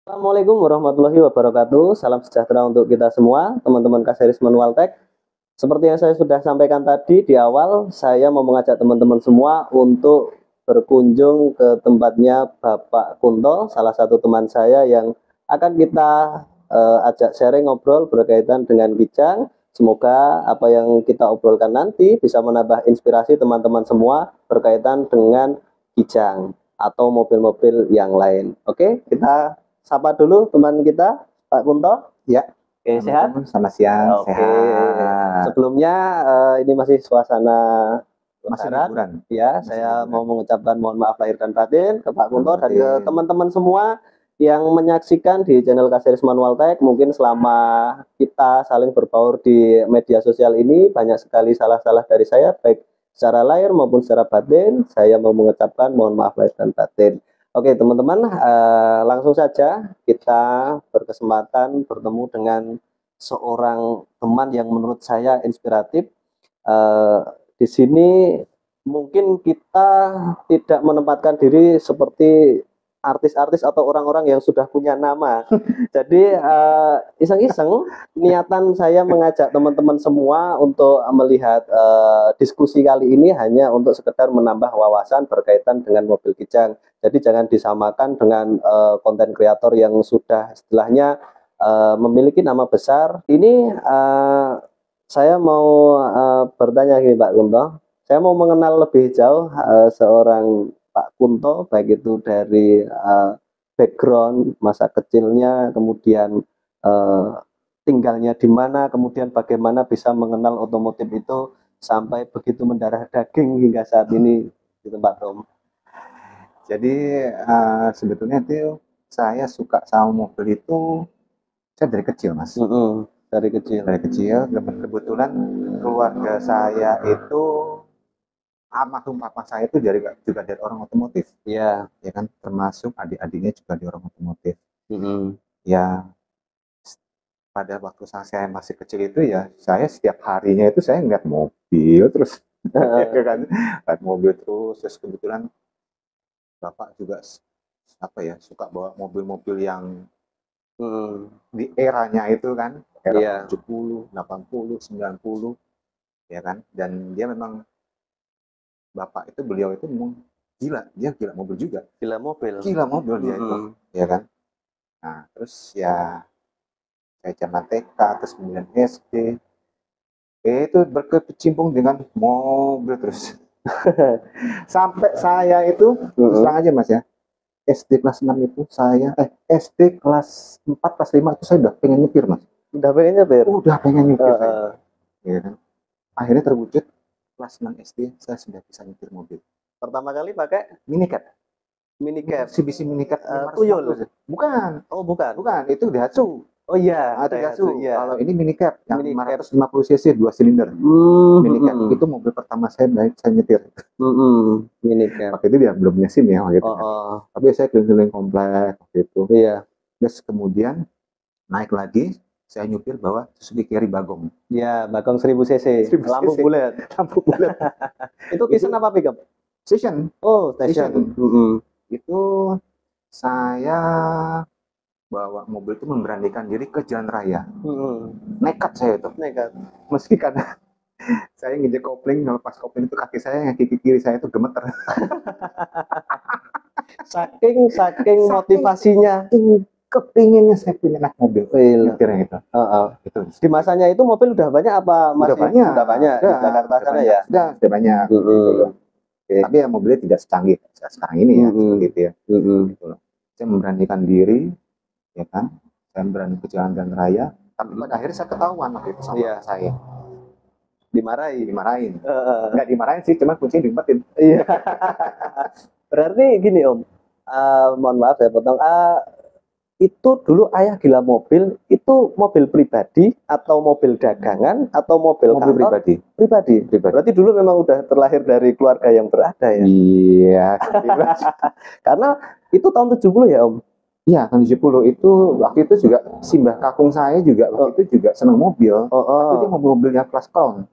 Assalamualaikum warahmatullahi wabarakatuh. Salam sejahtera untuk kita semua, teman-teman Kaseris Manual Tech. Seperti yang saya sudah sampaikan tadi di awal, saya mau mengajak teman-teman semua untuk berkunjung ke tempatnya Bapak Kunto, salah satu teman saya yang akan kita ajak sharing ngobrol berkaitan dengan Kijang. Semoga apa yang kita obrolkan nanti bisa menambah inspirasi teman-teman semua berkaitan dengan Kijang atau mobil-mobil yang lain. Oke, kita sapa dulu teman kita, Pak Kunto. Ya, Oke, sehat? selamat siang, Oke. sehat. Sebelumnya ini masih suasana Masih lebaran. liburan. Ya, Masih saya liburan. mau mengucapkan mohon maaf lahir dan batin ke Pak Kunto dan ke Batin. teman-teman semua yang menyaksikan di channel Kaseris Manual Tech. Mungkin selama kita saling berbaur di media sosial ini banyak sekali salah-salah dari saya, baik secara lahir maupun secara batin. Saya mau mengucapkan mohon maaf lahir dan batin. Oke teman-teman, langsung saja kita berkesempatan bertemu dengan seorang teman yang menurut saya inspiratif. Eh, di sini mungkin kita tidak menempatkan diri seperti artis-artis atau orang-orang yang sudah punya nama. Jadi iseng-iseng niatan saya mengajak teman-teman semua untuk melihat diskusi kali ini hanya untuk sekedar menambah wawasan berkaitan dengan mobil Kijang. Jadi jangan disamakan dengan konten kreator yang sudah istilahnya memiliki nama besar. Ini saya mau bertanya gini Pak Kunto. Saya mau mengenal lebih jauh seorang Pak Kunto, baik itu dari background masa kecilnya, kemudian eh, tinggalnya di mana, kemudian bagaimana bisa mengenal otomotif itu sampai begitu mendarah daging hingga saat ini, gitu Pak Tom. Jadi sebetulnya itu saya suka sama mobil itu saya dari kecil, Mas. Dari kecil. Dari kecil, kebetulan keluarga saya itu almarhum papa saya itu juga dari orang otomotif. Iya. Ya kan, termasuk adik-adiknya juga di orang otomotif. Mm-mm. Ya, pada waktu saya masih kecil itu ya saya setiap harinya itu saya ngeliat mobil terus ya kan, ngeliat mobil terus kebetulan bapak juga apa ya suka bawa mobil-mobil yang di eranya itu kan, era Iya. 70, 80, 90 ya kan, dan dia memang bapak itu beliau itu memang dia gila mobil juga, Gila mobil. gila mobil dia itu ya kan. Nah terus ya saya zaman TK terus kemudian SD itu berkecimpung dengan mobil terus sampai saya itu terus terang aja Mas ya, SD kelas 6 itu saya SD kelas 4 kelas 5 itu saya udah pengen nyupir Mas. Udah pengen nyupir? Udah pengen nyupir saya. Ya kan? Akhirnya terwujud kelas 6 SD saya sudah bisa nyupir mobil. Pertama kali pakai Minicat. Minicat. Mitsubishi Minicat Tuyul. Bukan. Oh, bukan. Bukan, itu Daihatsu. Oh iya, itu Daihatsu. iya. Kalau ini Minicat yang Minicat. 550 cc 2 silinder. Minicat itu mobil pertama saya nyetir. Minicat. Waktu itu dia belum punya SIM ya waktu itu. Tapi saya keliling-keliling komplek waktu itu. Iya. Terus kemudian naik lagi, saya nyupir bawa Suzuki Carry Bagong. Iya, Bagong 1000 cc. Lampu bulat. Lampu bulat. Itu Vision apa pickup? Station. Oh, Station. Itu saya bawa mobil itu memberanikan diri ke jalan raya. Nekat saya itu. Nekat. Meski karena saya nginjek kopling, ngelepas kopling itu kaki saya, kaki kiri saya itu gemeter. saking motivasinya. Kepinginnya saya punya naik mobil. Nyetirnya itu. Itu. Di masanya itu mobil udah banyak apa masih? Udah banyak. Di Jakarta sana ya? Sudah banyak. Tapi ya mobilnya tidak secanggih sekarang ini ya, seperti itu ya. Gitu loh. Saya memberanikan diri, ya kan, saya berani ke jalan raya, tapi pada akhirnya saya ketahuan waktu itu sama saya. Dimarahin. Nggak dimarahin sih, cuma kuncinya diumpetin. Iya. Berarti gini Om, mohon maaf saya potong. Itu dulu ayah gila mobil, itu mobil pribadi atau mobil dagangan atau mobil kantor? Pribadi. Berarti dulu memang udah terlahir dari keluarga yang berada ya? Iya. Karena itu tahun 70 ya Om? Iya, tahun 70 itu waktu itu juga simbah kakung saya juga waktu itu juga senang mobil. Tapi dia mobil-mobilnya kelas Crown.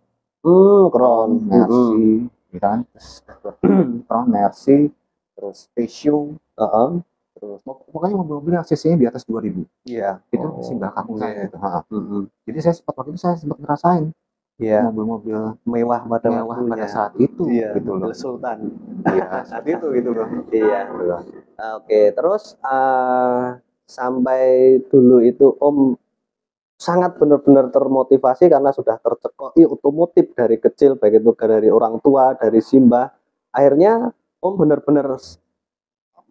Crown, Mercy, gitu kan? Crown, Mercy, terus Spatio, terus pokoknya mobil-mobil yang cc-nya di atas 2000 Iya. itu masih belakang saya iya. gitu. Ha. Mm-mm. Jadi saya waktu itu saya sempat ngerasain Iya, mobil-mobil mewah pada mewah pada waktunya. saat itu Iya, gitu loh. mobil Sultan. Iya, saat itu gitu loh. Iya. Gitu loh. Oke, terus sampai dulu itu Om sangat benar-benar termotivasi karena sudah tercekoki otomotif dari kecil, baik itu dari orang tua, dari Simbah. Akhirnya Om benar-benar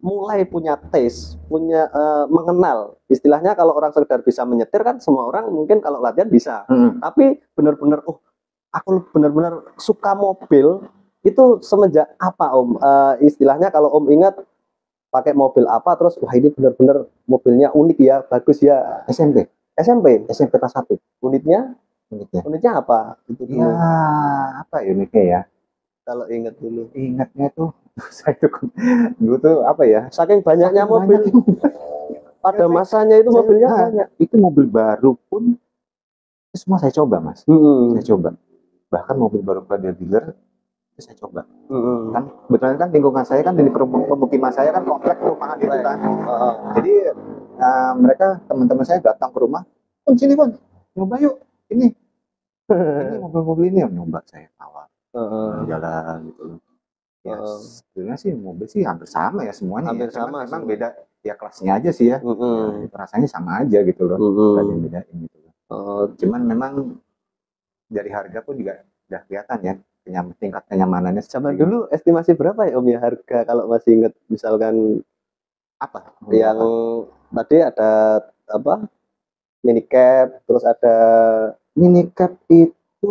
mulai punya taste, punya mengenal. Istilahnya kalau orang sekedar bisa menyetir kan semua orang mungkin kalau latihan bisa. Tapi benar-benar aku benar-benar suka mobil itu semenjak apa Om? Istilahnya kalau Om ingat pakai mobil apa terus wah ini benar-benar mobilnya unik ya, bagus ya. SMP kelas 1. Unitnya apa? Itu Ya, apa ya uniknya ya? kalau ingat dulu. Ingatnya tuh saya tuh dulu tuh apa ya? Saking banyaknya Saking mobil banyak. pada Saya- masanya itu mobilnya Nah, banyak. itu mobil baru pun itu semua saya coba mas. Mm-mm. Saya coba. Bahkan mobil baru pada dealer itu saya coba. Mm-mm. Kan kebetulan kan lingkungan saya kan di pemukiman saya kan komplek perumahan itu kan. Jadi mereka teman-teman saya datang ke rumah, Pun sini Pun, nyoba yuk ini mobil-mobil ini yang nyoba saya awal jalan gitu loh. Ya sebenarnya sih mobil sih hampir sama ya semuanya. Hampir ya. Cuman sama memang semua. beda ya kelasnya aja sih ya. Mm-mm. Ya, rasanya sama aja gitu loh. Mm-mm. Nggak ada yang bedain gitu loh. Cuman memang dari harga pun juga udah kelihatan ya tingkat kenyamanannya. Zaman seperti dulu estimasi berapa ya Om ya harga kalau masih ingat misalkan apa? yang tadi ada apa minicab terus ada Minicab itu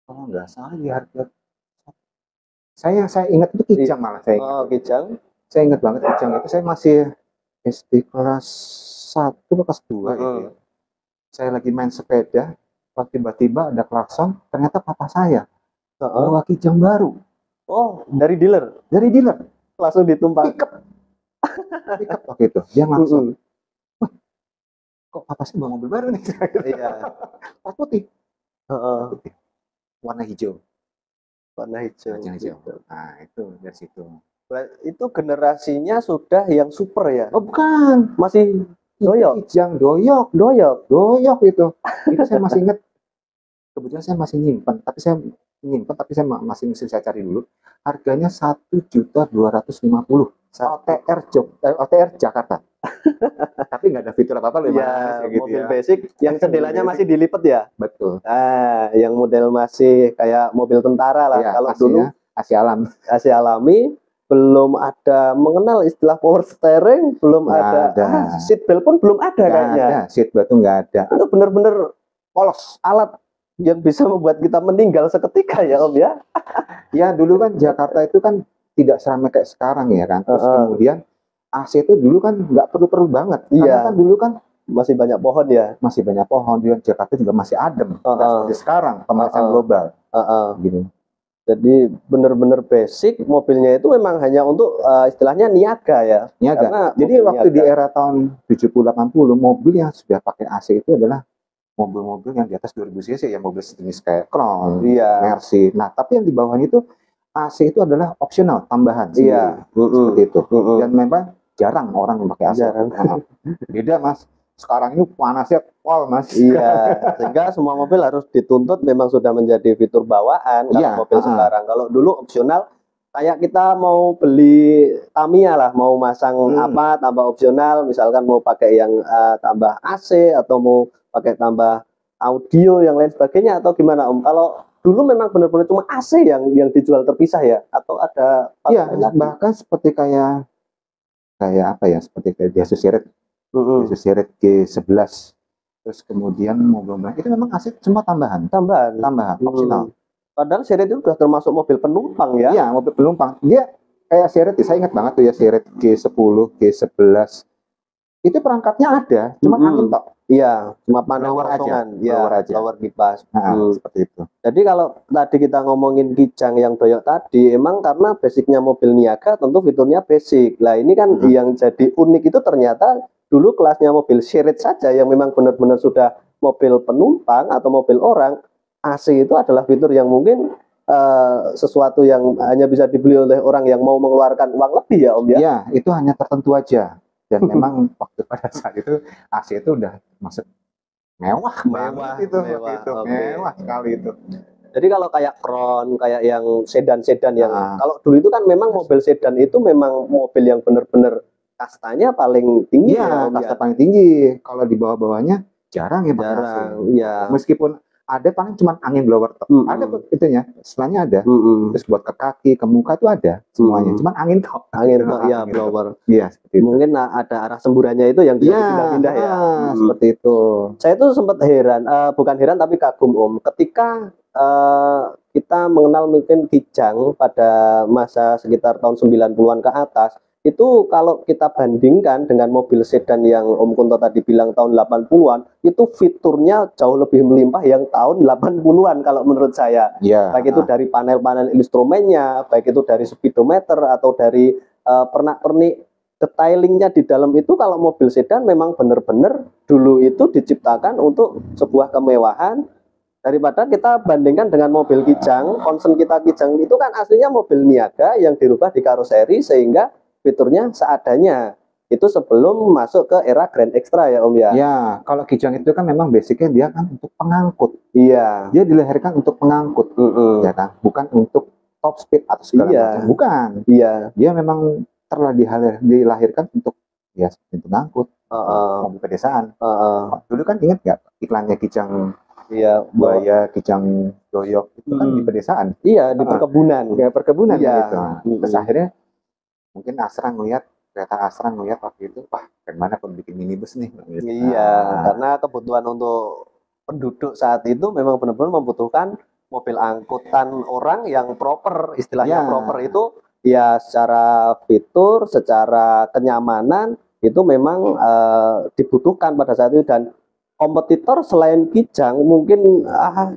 kalau nggak salah di harga saya ingat itu Kijang malah saya ingat. Kijang. Saya ingat banget Kijang itu saya masih SD kelas 1 kelas 2 gitu ya. Saya lagi main sepeda, tiba-tiba ada klakson, ternyata papa saya bawa Kijang baru. Oh, dari dealer. Dari dealer. Langsung ditumpang. Pickup waktu itu. Dia langsung, wah, kok papa saya bawa mobil baru nih? Iya. Putih. Putih. Warna hijau. Warna hijau. Nah, itu dari situ. Itu generasinya sudah yang super ya? Oh, bukan. Masih doyok. Kijang doyok itu. Itu saya masih ingat. Kebetulan saya masih nyimpan, tapi saya masih mesti saya cari dulu. Harganya 1.250.000. OTR Jakarta. Tapi nggak ada fitur apa-apa loh. Ya, gitu mobil ya. basic yang jendelanya masih dilipat ya? Betul. Yang model masih kayak mobil tentara lah. Ya, kalau dulu AC alami belum ada mengenal istilah power steering, belum ada. Seat belt pun belum ada kayaknya. Ada, seat belt tuh nggak ada. Itu benar-benar polos alat yang bisa membuat kita meninggal seketika ya Om ya. Ya dulu kan Jakarta itu kan tidak seramai kayak sekarang ya kan. Terus kemudian AC itu dulu kan nggak perlu banget. Karena kan dulu kan masih banyak pohon ya. Masih banyak pohon. Jakarta juga masih adem. Nggak seperti sekarang pemanasan global. Gitu. Jadi benar-benar basic mobilnya itu memang hanya untuk istilahnya niaga ya. Niaga. Jadi waktu di era tahun 70-80 mobil yang sudah pakai AC itu adalah mobil-mobil yang di atas 2000 cc ya, mobil sejenis kayak Crown, Mercy. Nah, tapi yang di bawahnya itu AC itu adalah opsional, tambahan. Seperti itu. Dan memang jarang orang yang pakai AC. Beda Mas. Sekarang ini panasnya pol Mas. Iya. Sehingga semua mobil harus dituntut memang sudah menjadi fitur bawaan kalau mobil sekarang. Kalau dulu opsional kayak kita mau beli Tamiya lah, mau masang apa tambah opsional, misalkan mau pakai yang tambah AC atau mau pakai tambah audio yang lain sebagainya atau gimana Om? Kalau dulu memang benar-benar cuma AC yang dijual terpisah ya atau ada? Iya, bahkan seperti kayak apa ya, seperti kayak Asus Seret G11. Terus kemudian mobil itu memang AC cuma tambahan opsional. Padahal Seret itu sudah termasuk mobil penumpang ya? Iya, mobil penumpang. Dia kayak Seret, saya ingat banget tuh ya Seret G10, G11. Itu perangkatnya ada, cuma angin tok. Iya, cuma panel kosongan, lower kipas. Seperti itu. Jadi kalau tadi kita ngomongin Kijang yang doyok tadi, emang karena basicnya mobil niaga, tentu fiturnya basic. Lah ini kan yang jadi unik itu ternyata dulu kelasnya mobil Seret saja yang memang benar-benar sudah mobil penumpang atau mobil orang, AC itu adalah fitur yang mungkin sesuatu yang hanya bisa dibeli oleh orang yang mau mengeluarkan uang lebih ya Om ya? Ya, itu hanya tertentu aja. Dan memang waktu pada saat itu AC itu udah masuk mewah banget itu waktu itu. oke. Mewah sekali itu. Jadi kalau kayak Crown, kayak yang sedan-sedan yang Ah. kalau dulu itu kan memang mobil sedan itu memang mobil yang benar-benar kastanya paling tinggi ya Iya, Om ya. kasta paling tinggi. Kalau di bawah-bawahnya jarang ya pakai AC. Jarang, iya. Meskipun ada paling cuma angin blower. Mm-mm. Ada tuh itunya, setelahnya ada. Mm-mm. Terus buat ke kaki, ke muka itu ada semuanya. Cuman angin tok. Angin tok, ya Angin tok. blower. Iya, seperti itu. Mungkin ada arah semburannya itu yang bisa Iya, dipindah-pindah ya. seperti itu. Saya tuh sempat heran, bukan heran tapi kagum Om, ketika kita mengenal mungkin Kijang pada masa sekitar tahun 90-an ke atas, itu kalau kita bandingkan dengan mobil sedan yang Om Kunto tadi bilang tahun 80-an, itu fiturnya jauh lebih melimpah yang tahun 80-an kalau menurut saya. Iya. Baik itu dari panel-panel instrumennya, baik itu dari speedometer atau dari pernak-pernik detailingnya di dalam itu. Kalau mobil sedan memang benar-benar dulu itu diciptakan untuk sebuah kemewahan. Daripada kita bandingkan dengan mobil Kijang, concern kita Kijang itu kan aslinya mobil niaga yang dirubah di karoseri sehingga fiturnya seadanya. Itu sebelum masuk ke era Grand Extra ya Om ya. Ya, kalau Kijang itu kan memang basicnya dia kan untuk pengangkut. Iya. Dia dilahirkan untuk pengangkut, ya kan, bukan untuk top speed atau segala Iya. macam. Bukan. Iya. Dia memang telah dilahirkan untuk ya seperti pengangkut, mobil pedesaan. Dulu kan ingat nggak iklannya Kijang? Iya, Buaya, Kijang Doyok itu kan di pedesaan. Iya, di perkebunan. Ya perkebunan Iya. gitu. Terus akhirnya mungkin Astra ngelihat, kereta Astra ngelihat waktu itu, wah bagaimana pun bikin minibus nih. Gitu. Iya, karena kebutuhan untuk penduduk saat itu memang benar-benar membutuhkan mobil angkutan orang yang proper, istilahnya Ya. proper itu ya secara fitur, secara kenyamanan itu memang dibutuhkan pada saat itu. Dan kompetitor selain Kijang mungkin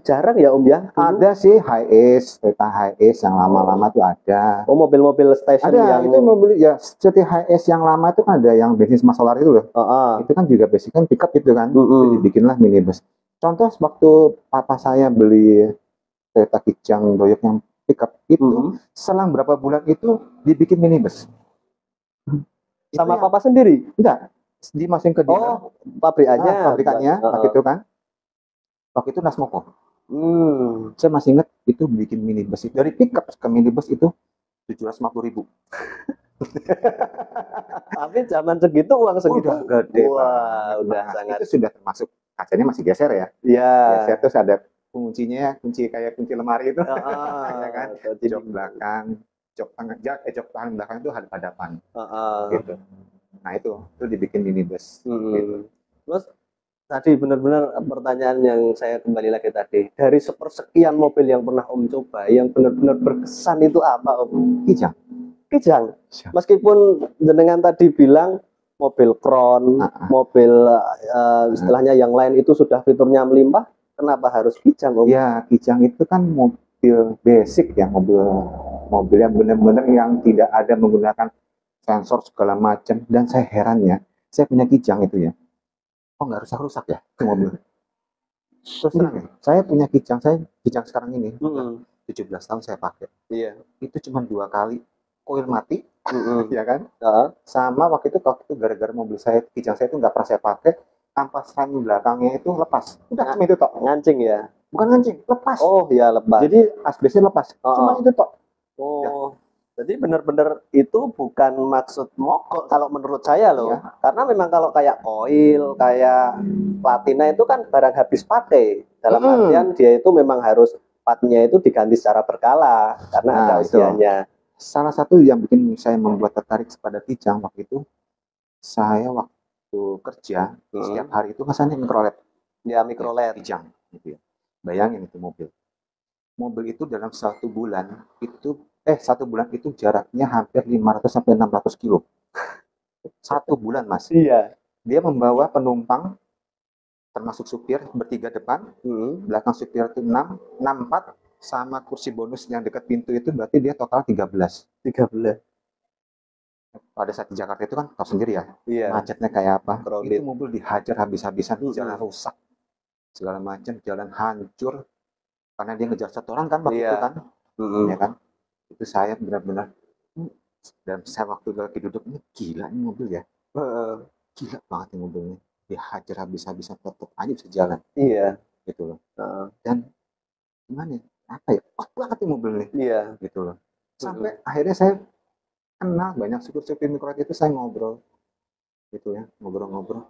jarang ya Om ya. Ada sih Hiace, kereta Hiace yang lama-lama tuh ada. Oh, mobil-mobil station Ada, yang itu mobil ya seperti Hiace yang lama itu kan ada yang bensin sama solar itu loh. Itu kan juga basic kan pickup itu kan. Itu dibikinlah minibus. Contoh waktu papa saya beli kereta Kijang Doyok yang pickup itu, selang berapa bulan itu dibikin minibus. Sama papa sendiri? Enggak, dimasukin ke dia. Oh, pabrikannya. Pabrikannya, waktu itu kan. Waktu itu Nasmoko. Saya masih ingat itu bikin minibus itu. Dari pickup ke minibus itu 750.000. Tapi zaman segitu uang segitu Udah gede. Wah, udah sangat. Itu sudah termasuk kacanya masih geser ya. Iya. Geser terus ada kuncinya, kunci kayak kunci lemari itu. Ya kan? Jok belakang, jok tangan belakang itu hadap-hadapan. Gitu. Nah itu dibikin minibus. Gitu. Terus tadi benar-benar pertanyaan yang saya kembali lagi tadi, dari sepersekian mobil yang pernah Om coba, yang benar-benar berkesan itu apa Om? Kijang. Meskipun jenengan tadi bilang mobil Crown, mobil istilahnya yang lain itu sudah fiturnya melimpah, kenapa harus Kijang Om? Ya Kijang itu kan mobil basic ya, mobil yang benar-benar yang tidak ada menggunakan sensor segala macam. Dan saya heran ya, saya punya Kijang itu ya, kok nggak rusak-rusak ya itu mobil. Terus terang ya, saya punya Kijang sekarang ini 17 tahun saya pakai. Iya. Itu cuma 2 kali koil mati, ya kan? Sama waktu itu gara-gara mobil saya, Kijang saya itu nggak pernah saya pakai, ampas rem belakangnya itu lepas. Udah cuma itu tok. Ngancing ya? Bukan ngancing, lepas. Oh ya lepas. Jadi asbesnya lepas. Cuma itu tok. Oh. Ya. Jadi benar-benar itu bukan maksud mogok kalau menurut saya loh. Ya. Karena memang kalau kayak koil, kayak platina itu kan barang habis pakai. Dalam artian dia itu memang harus partnya itu diganti secara berkala karena ada usianya. Salah satu yang bikin saya membuat tertarik kepada Kijang waktu itu, saya waktu kerja setiap hari itu kesannya mikrolet. Ya mikrolet. Kijang, gitu ya. Bayangin itu mobil. Mobil itu dalam 1 bulan itu 1 bulan itu jaraknya hampir 500 sampai 600 kilo. 1 bulan Mas. Iya. Dia membawa penumpang termasuk supir bertiga depan, belakang supir itu 4 sama kursi bonus yang dekat pintu itu berarti dia total 13. Pada saat di Jakarta itu kan tahu sendiri ya, macetnya kayak apa. Itu mobil dihajar habis-habisan, jalan rusak, segala macam, jalan hancur karena dia ngejar setoran kan waktu itu kan. ya kan? Itu saya benar-benar dan saya waktu lagi duduk ini gila ini mobil ya, gila banget ini mobilnya, dihajar habis-habisan tetap aja bisa jalan Iya. gitu loh. Dan gimana ya, apa ya, pas banget nih mobilnya Iya. gitu loh. Sampai akhirnya saya kenal banyak supir-supir mikrolet itu, saya ngobrol gitu ya, ngobrol-ngobrol.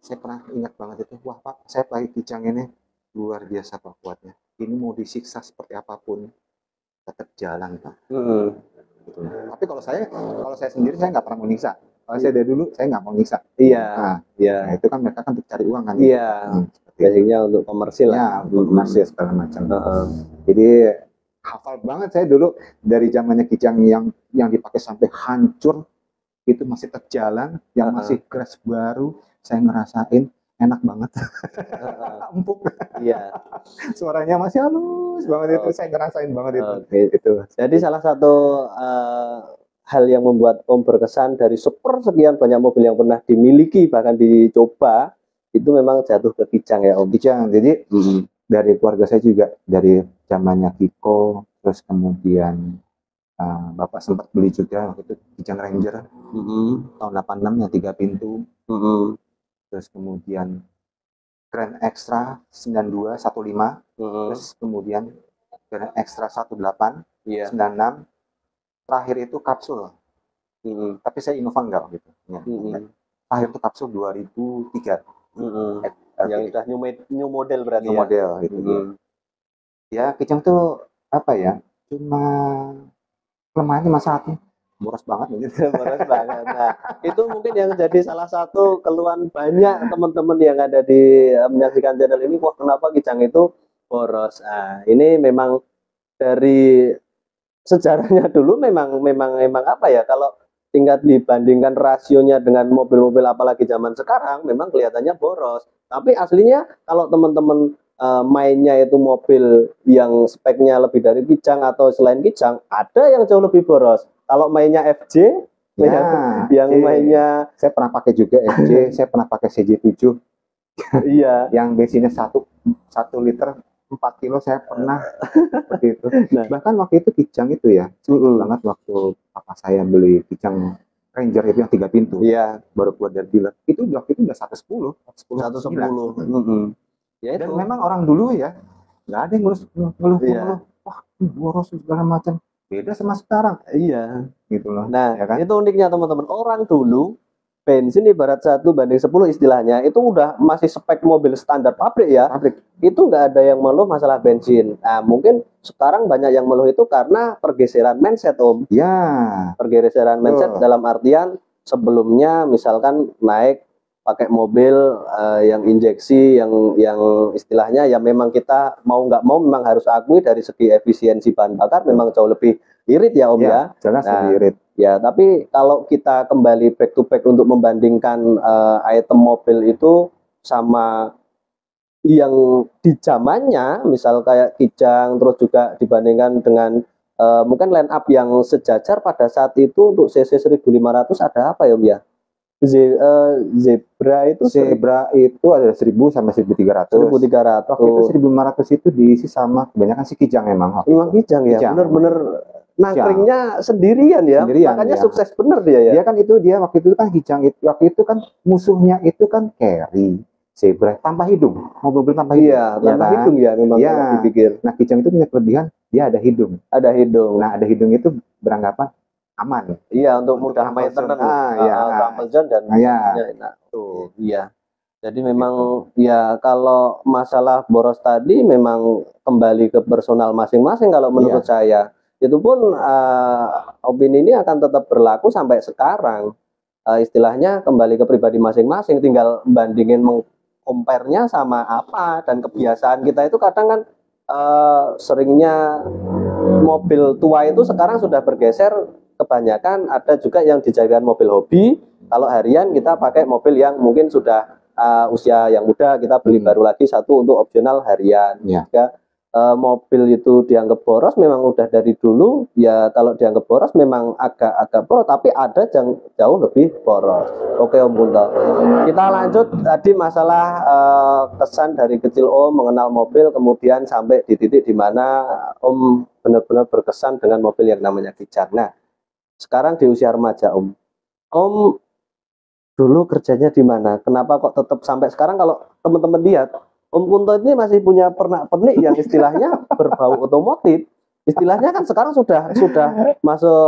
Saya pernah ingat banget itu, wah Pak, saya pakai Kijang ini luar biasa Pak kuatnya. Ini mau disiksa seperti apapun tetap jalan Pak. Gitu. Tapi kalau saya sendiri saya nggak pernah mau nyiksa. Kalau saya dari dulu saya nggak mau nyiksa. Iya. Nah, Iya. nah, itu kan mereka kan untuk cari uang kan. Iya. Biasanya untuk komersil ya, lah. untuk komersil segala macam. Jadi hafal banget saya dulu dari zamannya Kijang yang dipakai sampai hancur itu masih tetap jalan, yang masih crash baru, saya ngerasain enak banget. Empuk. Iya. Suaranya masih halus banget itu, saya ngerasain banget itu. Itu. Jadi salah satu hal yang membuat Om berkesan dari sekian banyak mobil yang pernah dimiliki bahkan dicoba itu memang jatuh ke Kijang ya Om. Kijang. Jadi dari keluarga saya juga dari zamannya Kiko, terus kemudian Bapak sempat beli juga waktu itu Kijang Ranger tahun 86 yang 3 pintu. Terus kemudian Grand Extra 92 15, terus kemudian Grand Extra 18 96, terakhir itu kapsul. Tapi saya Innova enggak gitu. Terakhir itu kapsul 2003. Yang udah new model berarti new model gitu. Ya Kijang tuh apa ya? Cuma kelemahannya cuma satu, boros banget gitu. Boros banget. Nah, itu mungkin yang jadi salah satu keluhan banyak teman-teman yang ada di menyaksikan channel ini, wah kenapa Kijang itu boros. Nah, ini memang dari sejarahnya dulu memang apa ya, kalau tingkat dibandingkan rasionya dengan mobil-mobil apalagi zaman sekarang memang kelihatannya boros. Tapi aslinya kalau teman-teman mainnya itu mobil yang speknya lebih dari Kijang atau selain Kijang, ada yang jauh lebih boros. Kalau mainnya FJ, yang mainnya saya pernah pakai juga FJ, saya pernah pakai CJ7. Iya. Yang bensinnya 1 liter 4 kilo saya pernah seperti itu. Nah, bahkan waktu itu Kijang itu ya, banget waktu papa saya beli Kijang Ranger itu yang 3 pintu. Iya. Baru keluar dari dealer. Itu waktu itu udah 110. Ya, dan memang orang dulu ya nggak ada yang ngeluh, wah boros segala macam, beda sama sekarang. Iya gitu loh. Nah ya kan? Itu uniknya teman-teman, orang dulu bensin ibarat 1:10 istilahnya, itu udah masih spek mobil standar pabrik ya, itu nggak ada yang mengeluh masalah bensin. Nah mungkin sekarang banyak yang mengeluh itu karena pergeseran mindset Om. Pergeseran mindset dalam artian sebelumnya misalkan naik pakai mobil yang injeksi yang istilahnya ya memang kita mau nggak mau memang harus akui dari segi efisiensi bahan bakar memang jauh lebih irit ya Om ya. Jelas lebih irit. Ya, tapi kalau kita kembali back to back untuk membandingkan item mobil itu sama yang di zamannya, misal kayak Kijang, terus juga dibandingkan dengan mungkin line up yang sejajar pada saat itu untuk CC 1500 ada apa ya Om ya? Zebra itu ada 1000 sampai 1300. Waktu itu 1500 itu diisi sama kebanyakan si Kijang memang Kijang ya, bener-bener nangkringnya sendirian ya, makanya sukses bener dia ya. Dia kan waktu itu kan Kijang waktu itu kan musuhnya itu kan Carry, Zebra tanpa hidung, mobil tanpa hidung. Iya, tanpa hidung ya memang kalau dipikir. Nah Kijang itu punya kelebihan, dia ada hidung. Nah ada hidung itu beranggapan aman. Iya, untuk mudah maintenance. Trouble zone dan iya. Jadi memang ya kalau masalah boros tadi memang kembali ke personal masing-masing kalau menurut saya. Itu pun opini ini akan tetap berlaku sampai sekarang. Istilahnya kembali ke pribadi masing-masing, tinggal bandingin mengkomparnya sama apa, dan kebiasaan kita itu kadang kan seringnya mobil tua itu sekarang sudah bergeser, kebanyakan ada juga yang dijadikan mobil hobi. Kalau harian kita pakai mobil yang mungkin sudah usia yang muda, kita beli baru lagi satu untuk opsional harian. mobil itu dianggap boros memang udah dari dulu ya. Kalau dianggap boros memang agak boros, tapi ada yang jauh lebih boros. Oke Om Kunto, kita lanjut tadi masalah kesan dari kecil Om mengenal mobil, kemudian sampai di titik dimana Om benar-benar berkesan dengan mobil yang namanya Kijang. Nah sekarang di usia remaja Om dulu kerjanya di mana? Kenapa kok tetap sampai sekarang? Kalau teman-teman lihat, Om Kunto ini masih punya pernak-pernik yang istilahnya berbau otomotif. Istilahnya kan sekarang sudah masuk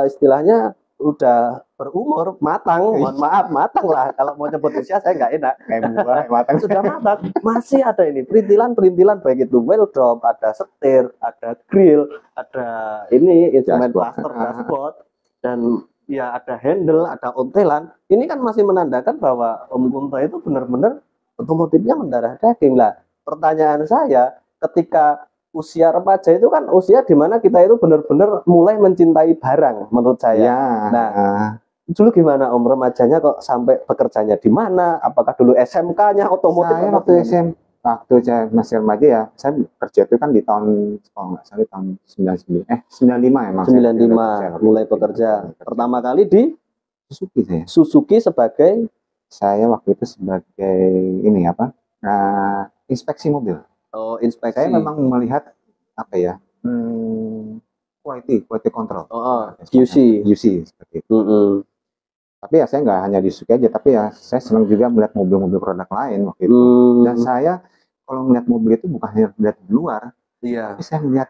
istilahnya udah berumur, matang. Mohon maaf, matang lah. Kalau mau nyebut usia saya nggak enak. Kayak buah matang. Sudah matang. Masih ada ini perintilan-perintilan baik itu wheel drop, ada setir, ada grill, ada ini instrumen cluster dashboard, dan ya ada handle, ada ontelan. Ini kan masih menandakan bahwa Om Kunto itu benar-benar otomotifnya mendarah daging lah. Pertanyaan saya, ketika usia remaja itu kan usia di mana kita itu benar-benar mulai mencintai barang menurut saya. Ya. Nah, dulu gimana Om remajanya kok sampai bekerjanya di mana? Apakah dulu SMK-nya otomotif? Saya waktu saya masih remaja ya, saya kerja itu kan di tahun kalau nggak salah tahun 95 emang. 95 mulai bekerja. Pertama kali di Suzuki saya. Suzuki sebagai Saya waktu itu sebagai ini apa? Inspeksi mobil. Oh, inspeksi. Saya memang melihat apa ya? Quality control. QC seperti itu. Tapi ya saya nggak hanya di Suzuki aja, tapi ya saya senang juga melihat mobil-mobil produk lain waktu itu. Dan saya kalau melihat mobil itu bukan hanya melihat di luar, tapi saya melihat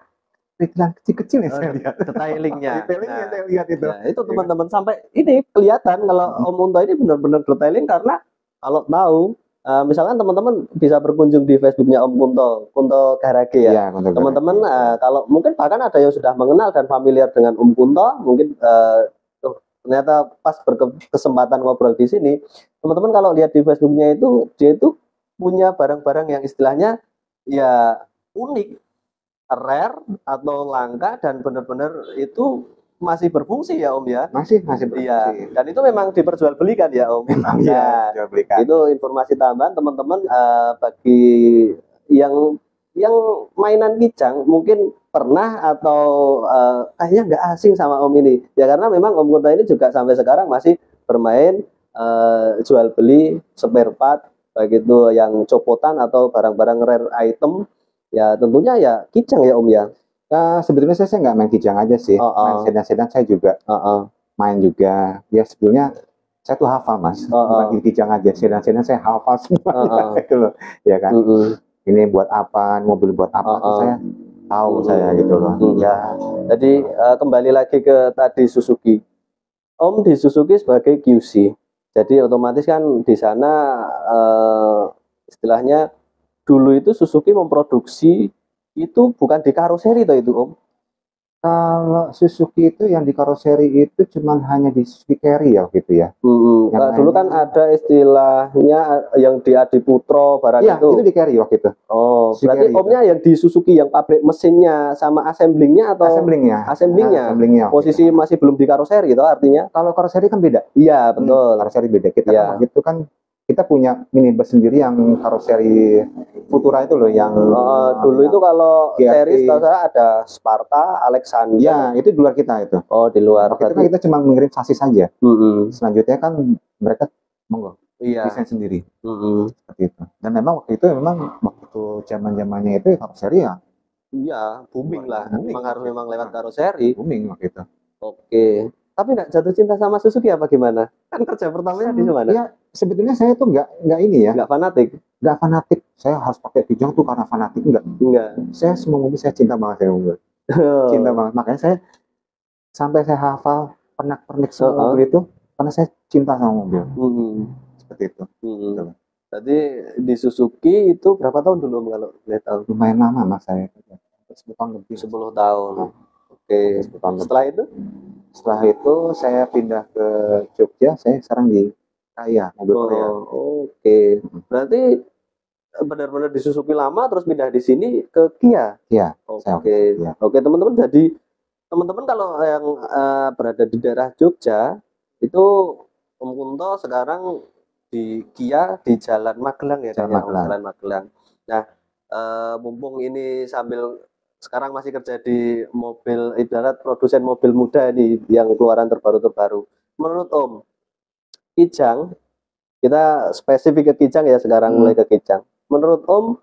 perintilan kecil-kecil yang saya lihat. Detailingnya. Detailingnya saya lihat itu. Nah, itu teman-teman sampai ini kelihatan kalau Om Kunto ini benar-benar detailing, karena kalau tahu misalkan teman-teman bisa berkunjung di Facebooknya Om Kunto Garage ya. Teman-teman kalau mungkin bahkan ada yang sudah mengenal dan familiar dengan Om Kunto, mungkin ternyata pas berkesempatan ngobrol di sini, teman-teman kalau lihat di Facebooknya itu dia itu punya barang-barang yang istilahnya ya unik, rare atau langka, dan benar-benar itu masih berfungsi ya Om ya. Masih berfungsi. Iya. Dan itu memang diperjualbelikan ya Om. Iya, diperjualbelikan. Itu informasi tambahan teman-teman bagi yang mainan Kijang mungkin pernah atau kayaknya nggak asing sama Om ini. Ya karena memang Om Kunto ini juga sampai sekarang masih bermain jual beli spare part, baik itu yang copotan atau barang-barang rare item. Ya tentunya ya Kijang ya Om ya. Sebetulnya saya nggak main Kijang aja sih. Main sedan-sedan saya juga main juga. Ya sebetulnya saya tuh hafal Mas. Bukan Kijang aja, sedan-sedan saya hafal semua. Itu loh, ya kan. Ini buat apa, mobil buat apa, saya tahu saya gitu loh. Ya. Jadi kembali lagi ke tadi Suzuki. Om di Suzuki sebagai QC. Jadi otomatis kan di sana istilahnya dulu itu Suzuki memproduksi itu bukan di karoseri toh itu Om? Kalau Suzuki itu yang di karoseri itu cuman hanya di Suzuki Carry ya gitu ya. Dulu kan ada istilahnya yang di Adiputro barang ya, itu di Carry waktu itu. Oh, berarti Omnya yang di Suzuki yang pabrik mesinnya sama assemblingnya atau assemblingnya. Posisi gitu. Masih belum di karoseri gitu artinya. Kalau karoseri kan beda. Iya, betul. Karoseri beda. Kita kan itu kan kita punya minibus sendiri yang karoseri Futura itu loh yang dulu itu kalau seri setahu saya ada Sparta, Alexander. Ya, itu di luar kita itu. Oh, di luar. Waktu itu kan kita cuma mengirim sasis saja. Selanjutnya kan mereka monggo desain sendiri. Seperti itu. Dan memang waktu zaman-zamannya itu karoseri ya. Iya, booming lah. Memang harus lewat karoseri. Booming waktu itu. Oke. Tapi nggak jatuh cinta sama Suzuki apa gimana? Kan kerja pertamanya di mana? Ya, sebetulnya saya tuh nggak ini ya. Nggak fanatik. Nggak fanatik. Saya harus pakai Kijang tuh karena fanatik enggak. Saya semua mobil saya cinta banget saya mobil. Cinta banget. Makanya saya sampai saya hafal pernak-pernik semua mobil itu karena saya cinta sama mobil. Seperti itu. Jadi di Suzuki itu berapa tahun dulu kalau boleh tahu? Lumayan lama Mas saya. 10 tahun lebih. 10 tahun. Oke. Setelah itu saya pindah ke Jogja, saya sekarang di Kaya, mobil Korea. Oke. Berarti benar-benar di Suzuki lama terus pindah di sini ke Kia. Iya. Oke, teman-teman. Jadi teman-teman kalau yang berada di daerah Jogja itu Om Kunto sekarang di Kia di Jalan Magelang ya, Jalan Magelang. Nah, mumpung ini sambil sekarang masih kerja di mobil, ibarat produsen mobil muda nih yang keluaran terbaru-terbaru. Menurut Om, Kijang, kita spesifik ke Kijang ya sekarang, mulai ke Kijang. Menurut Om,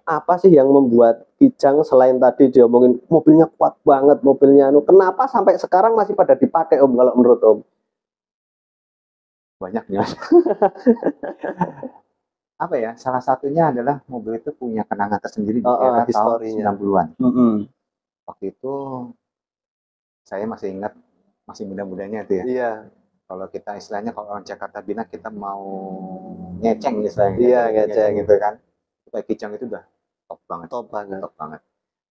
apa sih yang membuat Kijang selain tadi diomongin mobilnya kuat banget, mobilnya kenapa sampai sekarang masih pada dipakai Om kalau menurut Om? Banyak ya. Apa ya? Salah satunya adalah mobil itu punya kenangan tersendiri di era tahun 90-an. Waktu itu saya masih ingat, masih muda-mudanya itu ya. Iya. Kalau kita istilahnya kalau orang Jakarta bilang kita mau ngeceng istilahnya. Iya, ngeceng gitu kan. Kayak Kijang itu udah top banget. Top banget.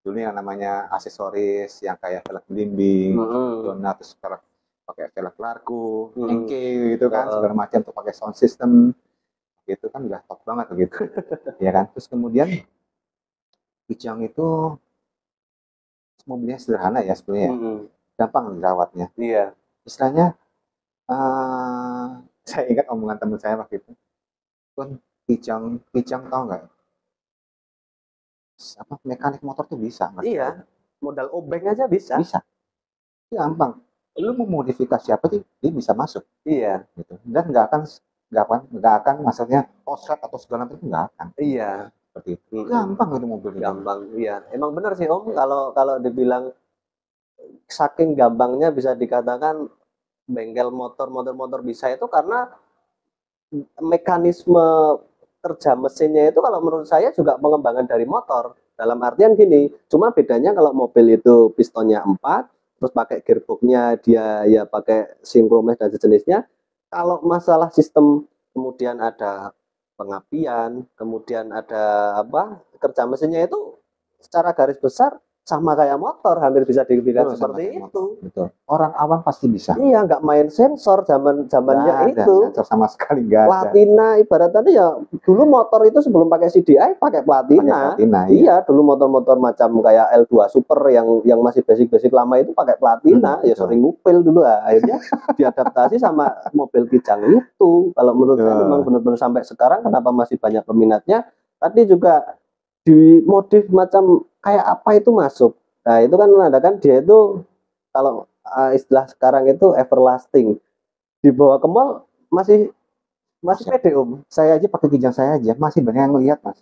Dulu yang namanya aksesoris yang kayak velg belimbing, donat, terus pakai velg larku, engke gitu kan, segala macam tuh pakai sound system. Gitu kan udah top banget gitu. Ya kan? Terus kemudian Kijang itu mobilnya sederhana ya sebenarnya. Gampang dirawatnya. Iya. Istilahnya saya ingat omongan teman saya waktu itu. Kan Kijang tahu nggak? Apa mekanik motor tuh bisa? Iya. Modal obeng aja bisa. Bisa. Gampang. Lu mau modifikasi apa sih? Dia bisa masuk. Iya. Gitu. Dan nggak akan maksudnya osrat atau segala macam nggak akan. Iya. Seperti itu. Gampang itu mobil. Gampang. Iya. Emang benar sih Om. Kalau dibilang saking gampangnya bisa dikatakan bengkel motor bisa itu karena mekanisme kerja mesinnya itu kalau menurut saya juga pengembangan dari motor. Dalam artian gini, cuma bedanya kalau mobil itu pistonnya 4, terus pakai gearboxnya dia ya pakai Synchromesh dan sejenisnya. Kalau masalah sistem kemudian ada pengapian, kemudian ada kerja mesinnya itu secara garis besar sama kayak motor, hampir bisa dibilang seperti itu. Betul. Orang awam pasti bisa. Iya, nggak main sensor zamannya itu. Sensor sama sekali nggak ada. Platina ibaratnya ya dulu motor itu sebelum pakai CDI pakai platina. Iya, dulu motor-motor macam kayak L2 Super yang masih basic-basic lama itu pakai platina, ya sering ngupil dulu lah. Akhirnya diadaptasi sama mobil Kijang itu. Kalau menurut saya memang benar-benar sampai sekarang kenapa masih banyak peminatnya. Tadi juga dimodif macam kayak apa itu masuk. Nah, itu kan menandakan dia itu kalau istilah sekarang itu everlasting. Dibawa ke mall masih pede Om. Saya aja pakai Kijang saya aja masih banyak yang ngelihat Mas.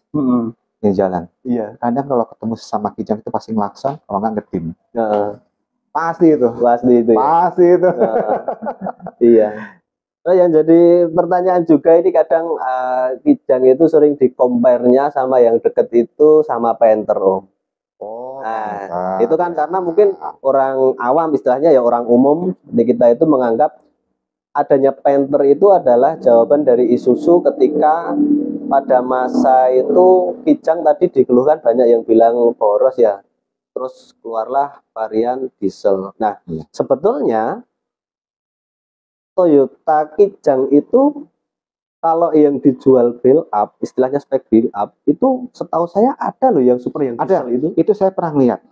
Di jalan. Iya. Kadang kalau ketemu sama Kijang itu pasti ngelakson, kalau nggak ngedim. Pasti itu. Iya. Nah, yang jadi pertanyaan juga ini kadang Kijang itu sering di-compare-nya sama yang deket itu sama Panther Om. Nah, itu kan karena mungkin orang awam istilahnya ya orang umum di kita itu menganggap adanya Panther itu adalah jawaban dari Isuzu ketika pada masa itu Kijang tadi dikeluhkan banyak yang bilang boros ya. Terus keluarlah varian diesel. Nah, sebetulnya Toyota Kijang itu kalau yang dijual build up, istilahnya spek build up, itu setahu saya ada loh yang super yang ada itu. Itu saya pernah lihat.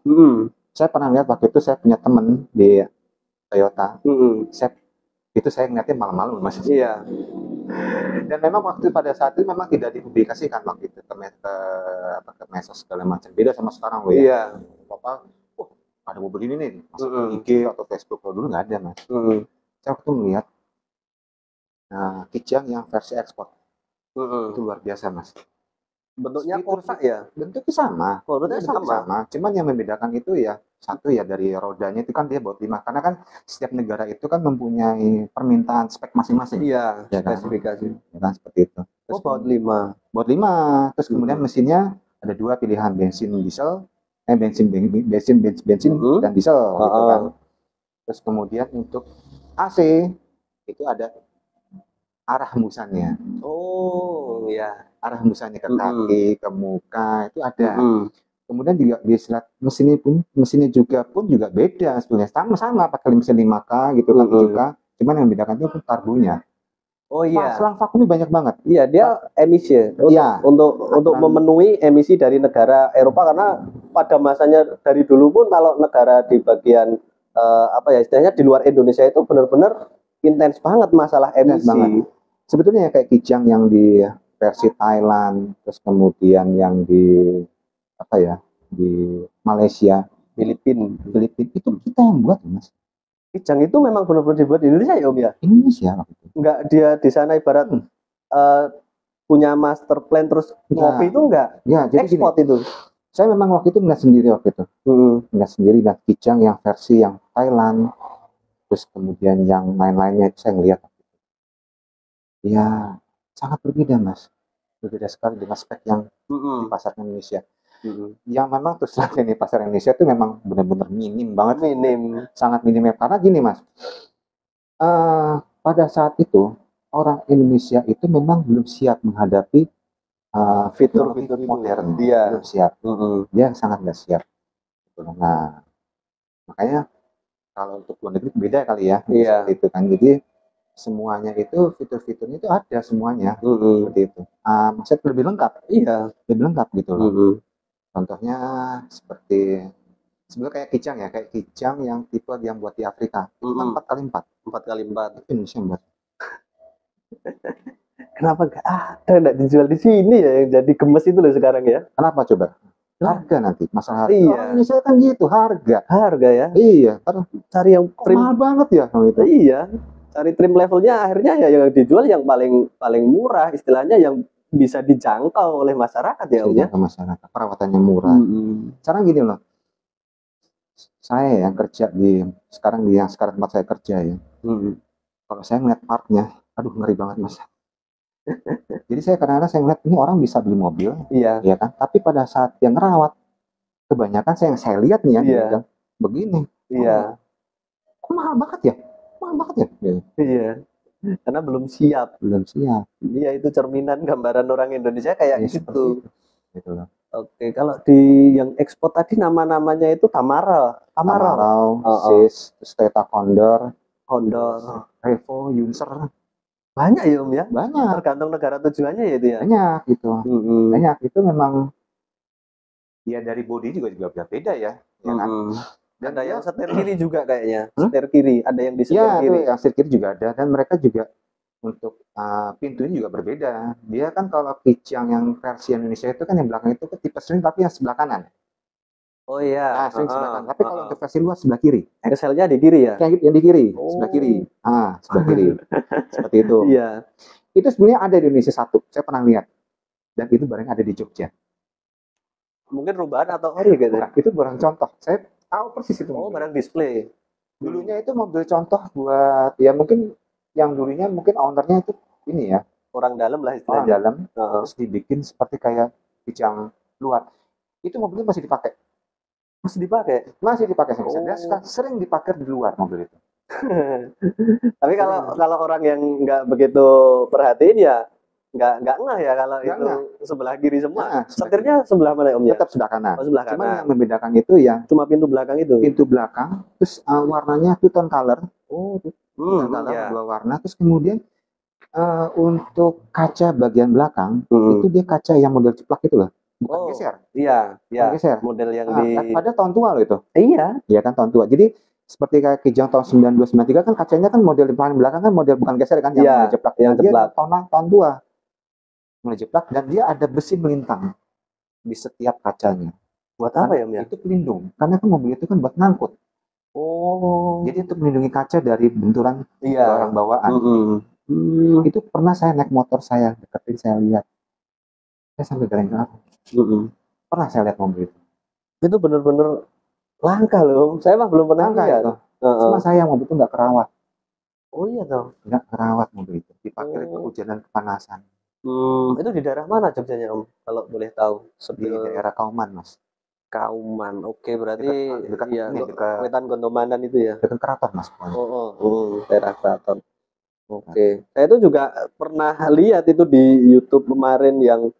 Saya pernah lihat waktu itu saya punya teman di Toyota. Itu saya ngeliatnya malam-malam Mas. Iya. Dan memang waktu pada saat itu memang tidak dipublikasikan waktu itu ke medsos segala macam. Beda sama sekarang loh ya. Iya. Ada mobil ini nih, masuk IG atau Facebook. Kalau dulu nggak ada Mas. Saya waktu melihat Kijang yang versi ekspor. Itu luar biasa Mas. Bentuknya kotak ya? Bentuknya sama. Bentuknya sama. Cuman yang membedakan itu ya satu ya dari rodanya itu kan dia baut 5. Karena kan setiap negara itu kan mempunyai permintaan spek masing-masing. Iya, ya spesifikasi. Ya kan seperti itu. Terus baut 5. Baut 5. Terus kemudian mesinnya ada 2 pilihan, bensin diesel, bensin dan diesel gitu kan. Terus kemudian untuk AC itu ada arah hembusannya. Oh, ya. Arah hembusannya ke kaki, ke muka itu ada. Kemudian juga di selat mesinnya juga beda sebenarnya. Sama pakai mesin 5K gitu kan juga. Cuman yang membedakan itu karbunya. Oh iya. Selang vakumnya banyak banget. Iya, dia emisi ya. Untuk memenuhi emisi dari negara Eropa karena pada masanya dari dulu pun kalau negara di bagian istilahnya di luar Indonesia itu benar-benar intens banget masalah emisi. Sebetulnya kayak Kijang yang di versi Thailand, terus kemudian yang di apa ya, di Malaysia, Filipina itu kita yang buat, Mas. Kijang itu memang benar-benar dibuat di Indonesia ya Om ya? Indonesia waktu itu. Enggak dia di sana ibarat punya master plan terus ngopi itu enggak? Ya, jadi gini, Ekspor itu. saya memang waktu itu nggak sendiri waktu itu. Nggak sendiri, dan kijang yang versi yang Thailand, terus kemudian yang lain-lainnya itu saya ngeliat. Ya, sangat berbeda, Mas. Berbeda sekali dengan spek yang di pasar Indonesia. Yang memang terus terang ini pasar Indonesia itu memang benar-benar minim banget, sangat minim. Karena gini, Mas, pada saat itu orang Indonesia itu memang belum siap menghadapi fitur-fitur modern. Dia belum siap. Dia sangat nggak siap. Nah, makanya kalau untuk luar negeri beda kali ya. Iya. Itu kan, jadi semuanya itu fitur-fiturnya itu ada semuanya. Seperti itu. Maksudnya lebih lengkap. Iya. Lebih lengkap gitu loh. Contohnya seperti sebenarnya kayak kijang yang tipe yang buat di Afrika. Itu kan 4x4. 4x4. Itu Indonesia yang buat. Kenapa nggak dijual di sini ya, yang jadi gemes itu loh sekarang ya? Kenapa coba? Harga nanti, masalah harga. Iya. Orang Indonesia kan gitu, harga ya. Iya, cari yang trim mahal banget ya gitu. Iya, cari trim levelnya akhirnya ya yang dijual yang paling murah, istilahnya yang bisa dijangkau oleh masyarakat ya Om ya. Ke masyarakat, perawatannya murah. Sekarang gini loh, saya yang kerja sekarang tempat saya kerja ya. Kalau saya ngeliat partnya, aduh ngeri banget Mas. Jadi saya kadang-kadang saya ngeliat ini orang bisa beli mobil, iya kan? Tapi pada saat yang ngerawat, kebanyakan saya lihat nih ya, iya. Begini. Iya. Kok mahal banget ya? Iya. Karena belum siap. Iya, itu cerminan gambaran orang Indonesia kayak gitu. Gitu loh. Oke, kalau di yang ekspor tadi nama-namanya itu Tamarau, Sis, Toyota Condor, Revo, Yunser. Banyak ya Om ya? Banyak. Tergantung negara tujuannya ya itu ya? Banyak gitu. Banyak, itu memang ya dari bodi juga beda ya. Kan? Dan ada yang setir kiri juga kayaknya. Setir kiri, ada yang di setir kiri. Yang setir kiri juga ada, dan mereka juga untuk pintunya juga berbeda. Dia kan kalau kijang yang versi Indonesia itu kan yang belakang itu tipe swing tapi yang sebelah kanan. Oh iya. Nah, swing sebelah kanan. Tapi kalau untuk versi luar sebelah kiri. Axle-nya di kiri ya? Yang di kiri, sebelah kiri. Sebelah kiri. Seperti itu. Iya. Itu sebenarnya ada di Indonesia satu. Saya pernah lihat. Dan itu barang ada di Jogja. Mungkin rubahan atau ori gitu. Itu barang contoh. Saya tahu persis itu. Barang display. Dulunya itu mobil contoh buat ya mungkin yang dulunya mungkin ownernya itu ini ya. Orang dalam lah Orang istilahnya. dalam. Terus dibikin seperti kayak kijang luar. Itu mobilnya masih dipakai. Masih dipakai sampai sekarang. Sering dipakai di luar mobil itu. Tapi kalau orang yang nggak begitu perhatiin ya nggak ngeh ya kalau itu sebelah kiri semua. Setirnya sebelah mana Om ya? Tetap sebelah kanan. Sebelah kanan. Cuma yang membedakan itu ya cuma pintu belakang itu. Pintu belakang, terus warnanya two tone color. Two tone color, dua warna. Terus kemudian untuk kaca bagian belakang itu dia kaca yang model ceplak itu loh. Bukan geser. Iya. Geser. Model yang pada tahun tua loh itu. Iya kan tahun tua. Jadi seperti kayak kijang tahun 92 93 kan kacanya kan model di paling belakang kan model bukan geser kan yang jeplak. Yang jeplak. Tahun tua. Mulai jeplak, dan dia ada besi melintang di setiap kacanya. Buat apa ya Om ya? Itu pelindung. Karena kan mobil itu kan buat ngangkut. Jadi untuk melindungi kaca dari benturan barang bawaan. Itu pernah saya naik motor saya deketin, saya lihat. Saya sampai geleng-geleng. Pernah saya lihat mobil itu. Itu benar-benar langka loh. Saya mah belum pernah lihat. Cuma saya mobil itu nggak kerawat. Oh iya toh. Nggak kerawat mobil itu. Dipakai kehujanan kepanasan. Itu di daerah mana Jogjanya Om? Kalau boleh tahu. Di daerah Kauman Mas. Kauman. Oke, berarti dekat Wetan Gondomanan itu ya. Dekat Keraton Mas. Daerah Keraton. Oke. Saya itu juga pernah lihat itu di YouTube kemarin yang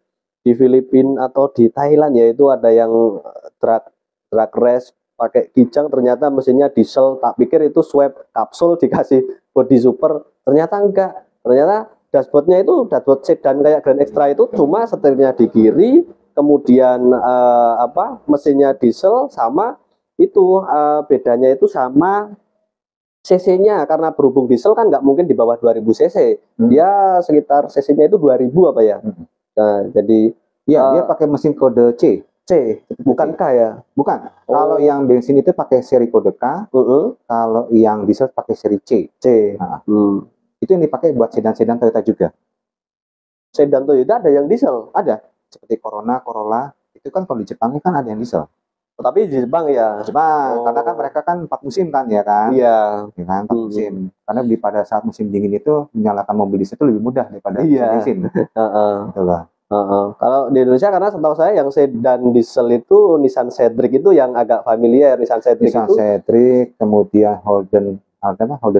di Filipina atau di Thailand ya, itu ada yang drag race pakai kijang, ternyata mesinnya diesel. Tak pikir itu swap kapsul dikasih body super, ternyata enggak. Ternyata dashboardnya itu dashboard sedan kayak Grand Extra, itu cuma setirnya di kiri, kemudian mesinnya diesel, sama itu bedanya itu sama cc-nya karena berhubung diesel kan nggak mungkin di bawah 2000 cc. Dia sekitar cc-nya itu 2000 apa ya? Nah, jadi Iya, dia pakai mesin kode C. bukan K ya? Bukan. Kalau yang bensin itu pakai seri kode K, kalau yang diesel pakai seri C. Nah, itu yang dipakai buat sedan-sedan Toyota juga. Sedan Toyota ada yang diesel? Ada. Seperti Corona, Corolla, itu kan kalau di Jepang kan ada yang diesel. Tapi di Jepang ya? Jepang, karena kan mereka kan 4 musim kan, ya kan? Iya. Ya kan, 4 musim. Karena pada saat musim dingin itu menyalakan mobil diesel itu lebih mudah daripada bensin. Gitu loh. Kalau di Indonesia karena setahu saya yang sedan diesel itu Nissan Cedric itu yang agak familiar. Nissan Cedric kemudian Holden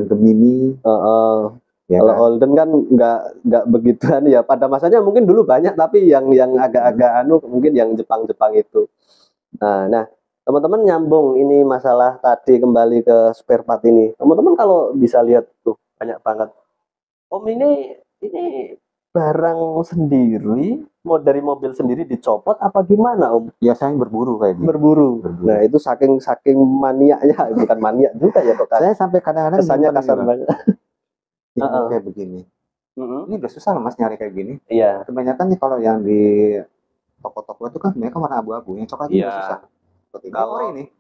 Gemini. Ya kalau kan? Holden kan nggak begituan ya. Pada masanya mungkin dulu banyak, tapi yang agak-agak mungkin yang Jepang itu. Nah teman-teman nyambung ini masalah tadi kembali ke spare part ini. Teman-teman kalau bisa lihat tuh banyak banget. Om ini barang sendiri, mau dari mobil sendiri dicopot apa gimana Om? Ya saya berburu kayak gitu. Berburu. Nah itu saking maniaknya, bukan maniak juga ya kok. Saya sampai kadang-kadang kesannya kasar banget. Kayak begini. Ini udah susah loh Mas nyari kayak gini. Iya. Kebanyakan nih kalau yang di toko-toko itu kan mereka warna abu-abu, yang coklat juga susah.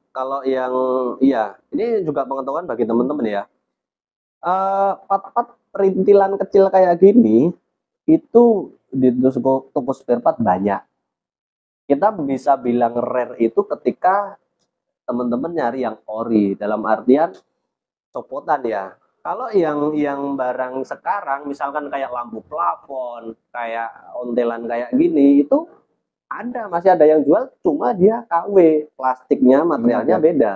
Kalau yang ini juga pengetahuan bagi teman-teman ya. Part-part perintilan kecil kayak gini itu di toko spare part banyak. Kita bisa bilang rare itu ketika teman-teman nyari yang ori, dalam artian copotan ya. Kalau yang barang sekarang misalkan kayak lampu plafon, kayak ontelan kayak gini, itu masih ada yang jual, cuma dia KW, plastiknya, materialnya beda.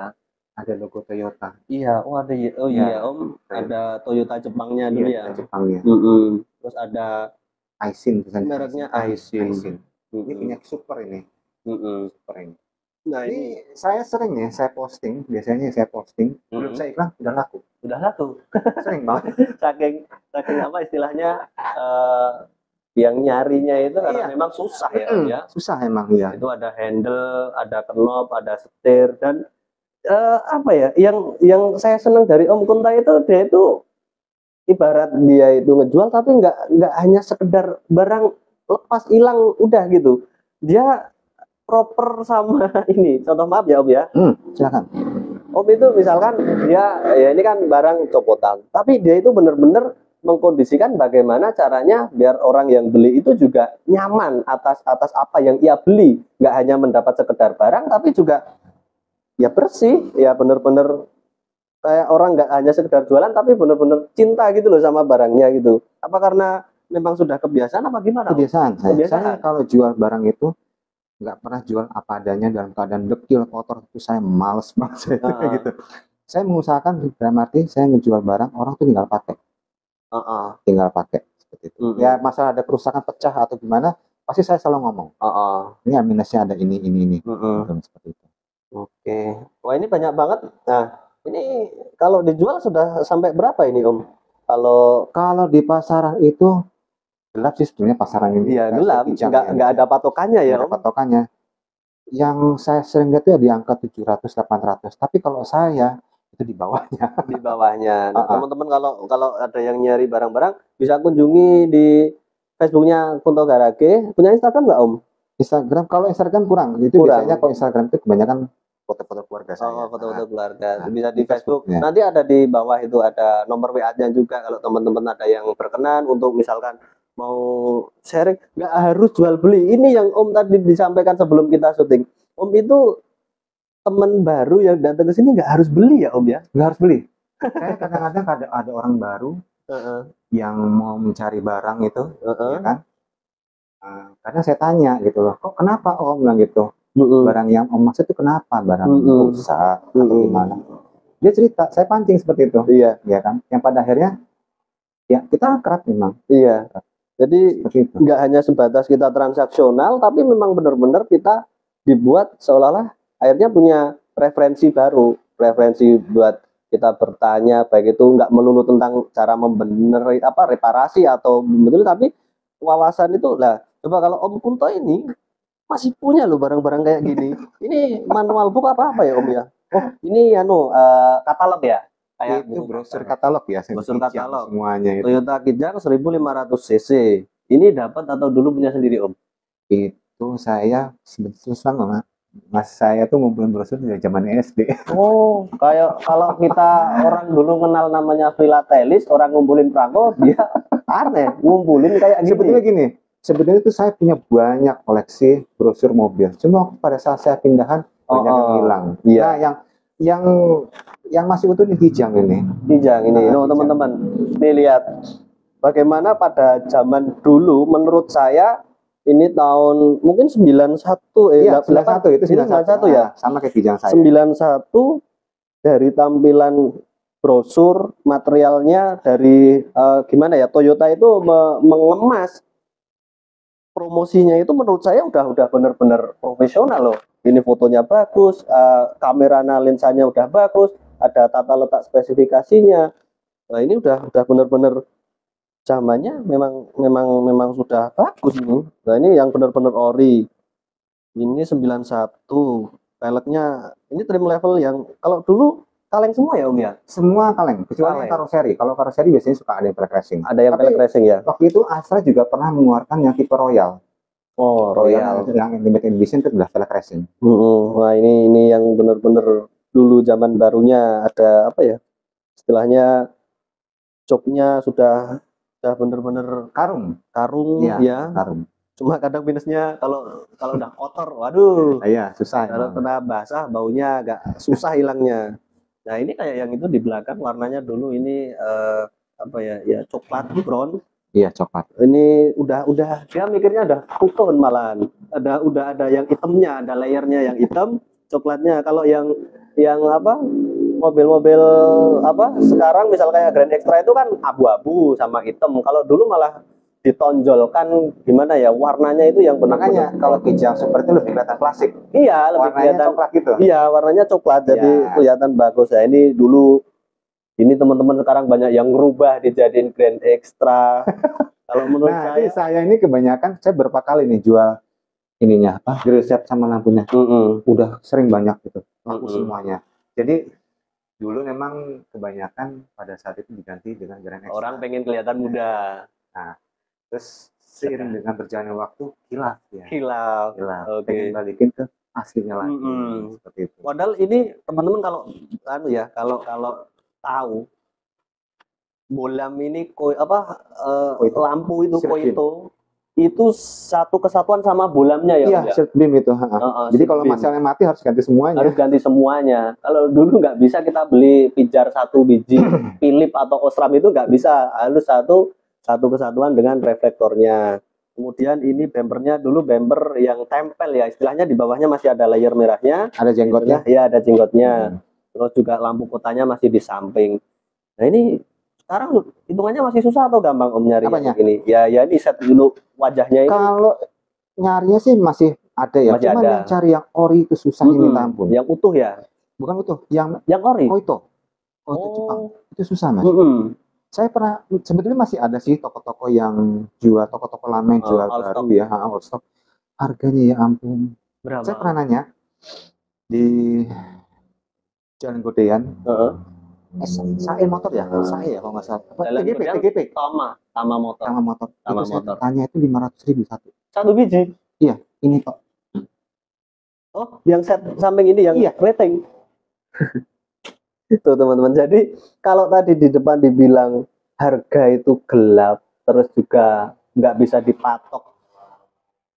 Ada logo Toyota. Iya, ada. Iya Om, ada Toyota Jepangnya dulu ya. Jepangnya. Terus ada Aisin, mereknya Aisin. Ini punya Super ini. Super ini. Nah ini saya sering ya, saya posting, belum saya iklan udah laku. Sering banget. saking apa istilahnya, yang nyarinya itu karena memang susah ya. Susah emang ya. Itu ada handle, ada knob, ada setir, dan apa ya, yang saya senang dari Om Kunta itu, dia itu ibarat dia itu ngejual tapi nggak hanya sekedar barang lepas hilang udah gitu. Dia proper sama ini. Contoh maaf ya Om ya. Silakan. Om itu misalkan dia ya ini kan barang copotan, tapi dia itu benar-benar mengkondisikan bagaimana caranya biar orang yang beli itu juga nyaman atas apa yang ia beli. Nggak hanya mendapat sekedar barang, tapi juga ya bersih, ya benar-benar kayak orang nggak hanya sekedar jualan, tapi benar-benar cinta gitu loh sama barangnya gitu. Apa karena memang sudah kebiasaan apa gimana? Kebiasaan. Saya kalau jual barang itu nggak pernah jual apa adanya dalam keadaan dekil, kotor, itu saya males banget gitu. Saya mengusahakan dalam arti saya menjual barang orang tuh tinggal pakai. Tinggal pakai seperti itu. Ya masalah ada kerusakan, pecah atau gimana, pasti saya selalu ngomong. Ini minusnya ada ini. Seperti itu. Oke. Wah ini banyak banget. Nah ini kalau dijual sudah sampai berapa ini Om? Kalau di pasaran itu gelap sih sebetulnya pasaran ini. Iya gelap, nggak ada patokannya ya. Nggak ada patokannya. Yang saya sering lihat itu ya di angka 700-800. Tapi kalau saya itu di bawahnya. Di bawahnya. Nah, teman-teman kalau ada yang nyari barang-barang bisa kunjungi di Facebooknya Kunto Garage. Punya Instagram nggak Om? Instagram, kalau Instagram kurang. Itu biasanya kalau Instagram itu kebanyakan foto-foto keluarga saya. Foto-foto keluarga. Bisa di Facebook. Ya. Nanti ada di bawah itu ada nomor WA-nya juga kalau teman-teman ada yang berkenan untuk misalkan mau sharing, nggak harus jual beli. Ini yang Om tadi disampaikan sebelum kita syuting. Om itu teman baru yang datang ke sini nggak harus beli ya Om ya? Nggak harus beli. Saya kadang-kadang ada orang baru yang mau mencari barang itu, ya kan? Kadang saya tanya gitu loh, kok kenapa Om bilang gitu? Barang yang Om maksud itu kenapa? Barang rusak atau gimana? Dia cerita, saya pancing seperti itu. Iya, ya kan? Yang pada akhirnya ya kita akrab memang. Iya. Jadi nggak hanya sebatas kita transaksional, tapi memang benar-benar kita dibuat seolah-olah akhirnya punya referensi baru, referensi buat kita bertanya, baik itu nggak melulu tentang cara membener reparasi atau betul, tapi wawasan itu lah. Coba kalau Om Kunto ini masih punya loh barang-barang kayak gini. Ini manual book apa ya Om ya? Oh ini katalog ya. kayak Itu brosur katalog ya, Brosur Kijang katalog. semuanya itu. Toyota Kijang 1500 cc. Ini dapat atau dulu punya sendiri Om? Itu saya sebetulnya mas saya tuh ngumpulin brosur dari zaman SD. Oh, kayak kalau kita orang dulu kenal namanya filatelis, orang ngumpulin perangko, dia aneh, ngumpulin kayak gini. Sebetulnya gini, sebetulnya itu saya punya banyak koleksi brosur mobil. Cuma pada saat saya pindahan banyak yang hilang. Iya. Nah, yang yang masih utuh ini Kijang ini. Kijang ini. Nah, No, teman-teman. Nih lihat bagaimana pada zaman dulu menurut saya ini tahun mungkin 91 Iya, 91 itu 91 ya. Sama kayak Kijang saya. 91 dari tampilan brosur materialnya dari gimana ya, Toyota itu mengemas promosinya itu menurut saya udah benar-benar profesional loh. Ini fotonya bagus, kamera lensanya udah bagus, ada tata letak spesifikasinya. Nah, ini udah benar-benar zamannya memang sudah bagus ini. Nah, ini yang benar-benar ori. Ini 91. Peleknya ini trim level yang kalau dulu kaleng semua ya Om ya? Semua kaleng, kecuali Kaleng. karoseri. Kalau karoseri biasanya suka ada yang pelek racing. Ada yang Tapi pelek racing ya? waktu itu Astra juga pernah mengeluarkan yang tipe Royal. Oh, Royal. Yang limited edition itu adalah pelek racing. Nah, ini yang benar-benar dulu zaman barunya ada apa ya? Istilahnya joknya sudah benar-benar Karung. ya. Karung. Cuma kadang minusnya kalau udah kotor, waduh. Iya, susah. Kalau kena basah baunya agak susah hilangnya. Nah, ini kayak yang itu di belakang warnanya dulu ini apa ya? Ya coklat brown. Iya, coklat. Ini udah dia mikirnya udah two-tone malahan. Udah ada yang hitamnya, ada layernya yang hitam, coklatnya. Kalau yang apa? Mobil-mobil apa sekarang misal kayak Grand Extra itu kan abu-abu sama hitam. Kalau dulu malah ditonjolkan gimana ya, warnanya itu yang Makanya kalau Kijang seperti itu lebih kelihatan klasik. Iya, lebih Warnanya kelihatan coklat gitu. Iya, warnanya coklat jadi kelihatan bagus. Ya, ini dulu ini teman-teman sekarang banyak yang ngerubah dijadiin Grand Extra. Kalau menurut saya ini kebanyakan saya berapa kali nih jual ininya apa grill set sama lampunya. Udah sering banyak gitu. Laku semuanya. Jadi dulu memang kebanyakan pada saat itu diganti dengan Grand Extra. Orang pengen kelihatan muda. Nah, terus seiring dengan berjalannya waktu hilaf ya. Hilaf. Pengen balikin ke aslinya lagi. Seperti itu. Padahal ini teman-teman kalau tahu bolam ini lampu itu koito itu satu kesatuan sama bolamnya ya. Iya, shield beam itu. Jadi kalau masalahnya mati harus ganti semuanya. Harus ganti semuanya. Kalau dulu nggak bisa kita beli pijar satu biji Philip atau Osram itu nggak bisa, harus satu kesatuan dengan reflektornya. Kemudian ini bempernya dulu bemper yang tempel ya, istilahnya di bawahnya masih ada layer merahnya. Ada jenggotnya? Iya, ada jenggotnya. Terus juga lampu kotanya masih di samping. Nah, ini sekarang hitungannya masih susah atau gampang Om nyari ini? Ya ini set dulu wajahnya ini. Kalau nyarinya sih masih ada ya. Masih Cuma ada. yang cari yang ori itu susah minta ampun. Yang utuh ya? Bukan utuh, yang ori. koito Jepang. Itu susah Mas. Saya pernah sebetulnya masih ada sih toko-toko yang jual, toko-toko lama yang jual baru ya, all stock. Harganya ya ampun. Berapa? Saya pernah nanya di Jalan Godean. Sae motor ya, Sae ya kalau nggak salah. TGP. Tama motor. Itu saya tanya itu 500.000 satu biji. Iya, ini kok. Oh, yang set samping ini yang rating. Itu teman-teman. Jadi kalau tadi di depan dibilang harga itu gelap, terus juga nggak bisa dipatok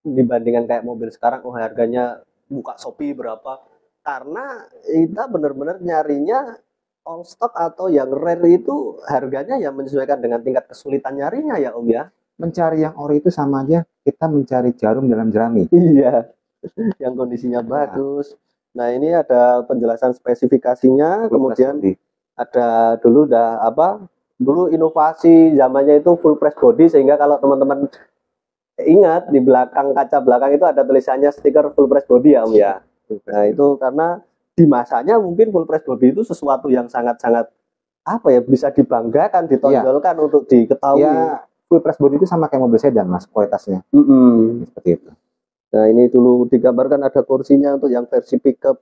dibandingkan kayak mobil sekarang. Oh, harganya buka Shopee berapa? Karena kita benar-benar nyarinya all stock atau yang rare itu harganya yang menyesuaikan dengan tingkat kesulitan nyarinya ya Om ya. Mencari yang ori itu sama aja kita mencari jarum dalam jerami. Iya, yang kondisinya bagus. Nah, ini ada penjelasan spesifikasinya, kemudian ada dulu dulu inovasi zamannya itu full press body, sehingga kalau teman-teman ingat di belakang kaca belakang itu ada tulisannya stiker full press body ya Om ya. Nah, itu karena di masanya mungkin full press body itu sesuatu yang sangat-sangat bisa dibanggakan, ditonjolkan untuk diketahui. Ya, full press body itu sama kayak mobil sedan Mas, kualitasnya. Seperti itu. Nah, ini dulu digambarkan ada kursinya untuk yang versi pickup.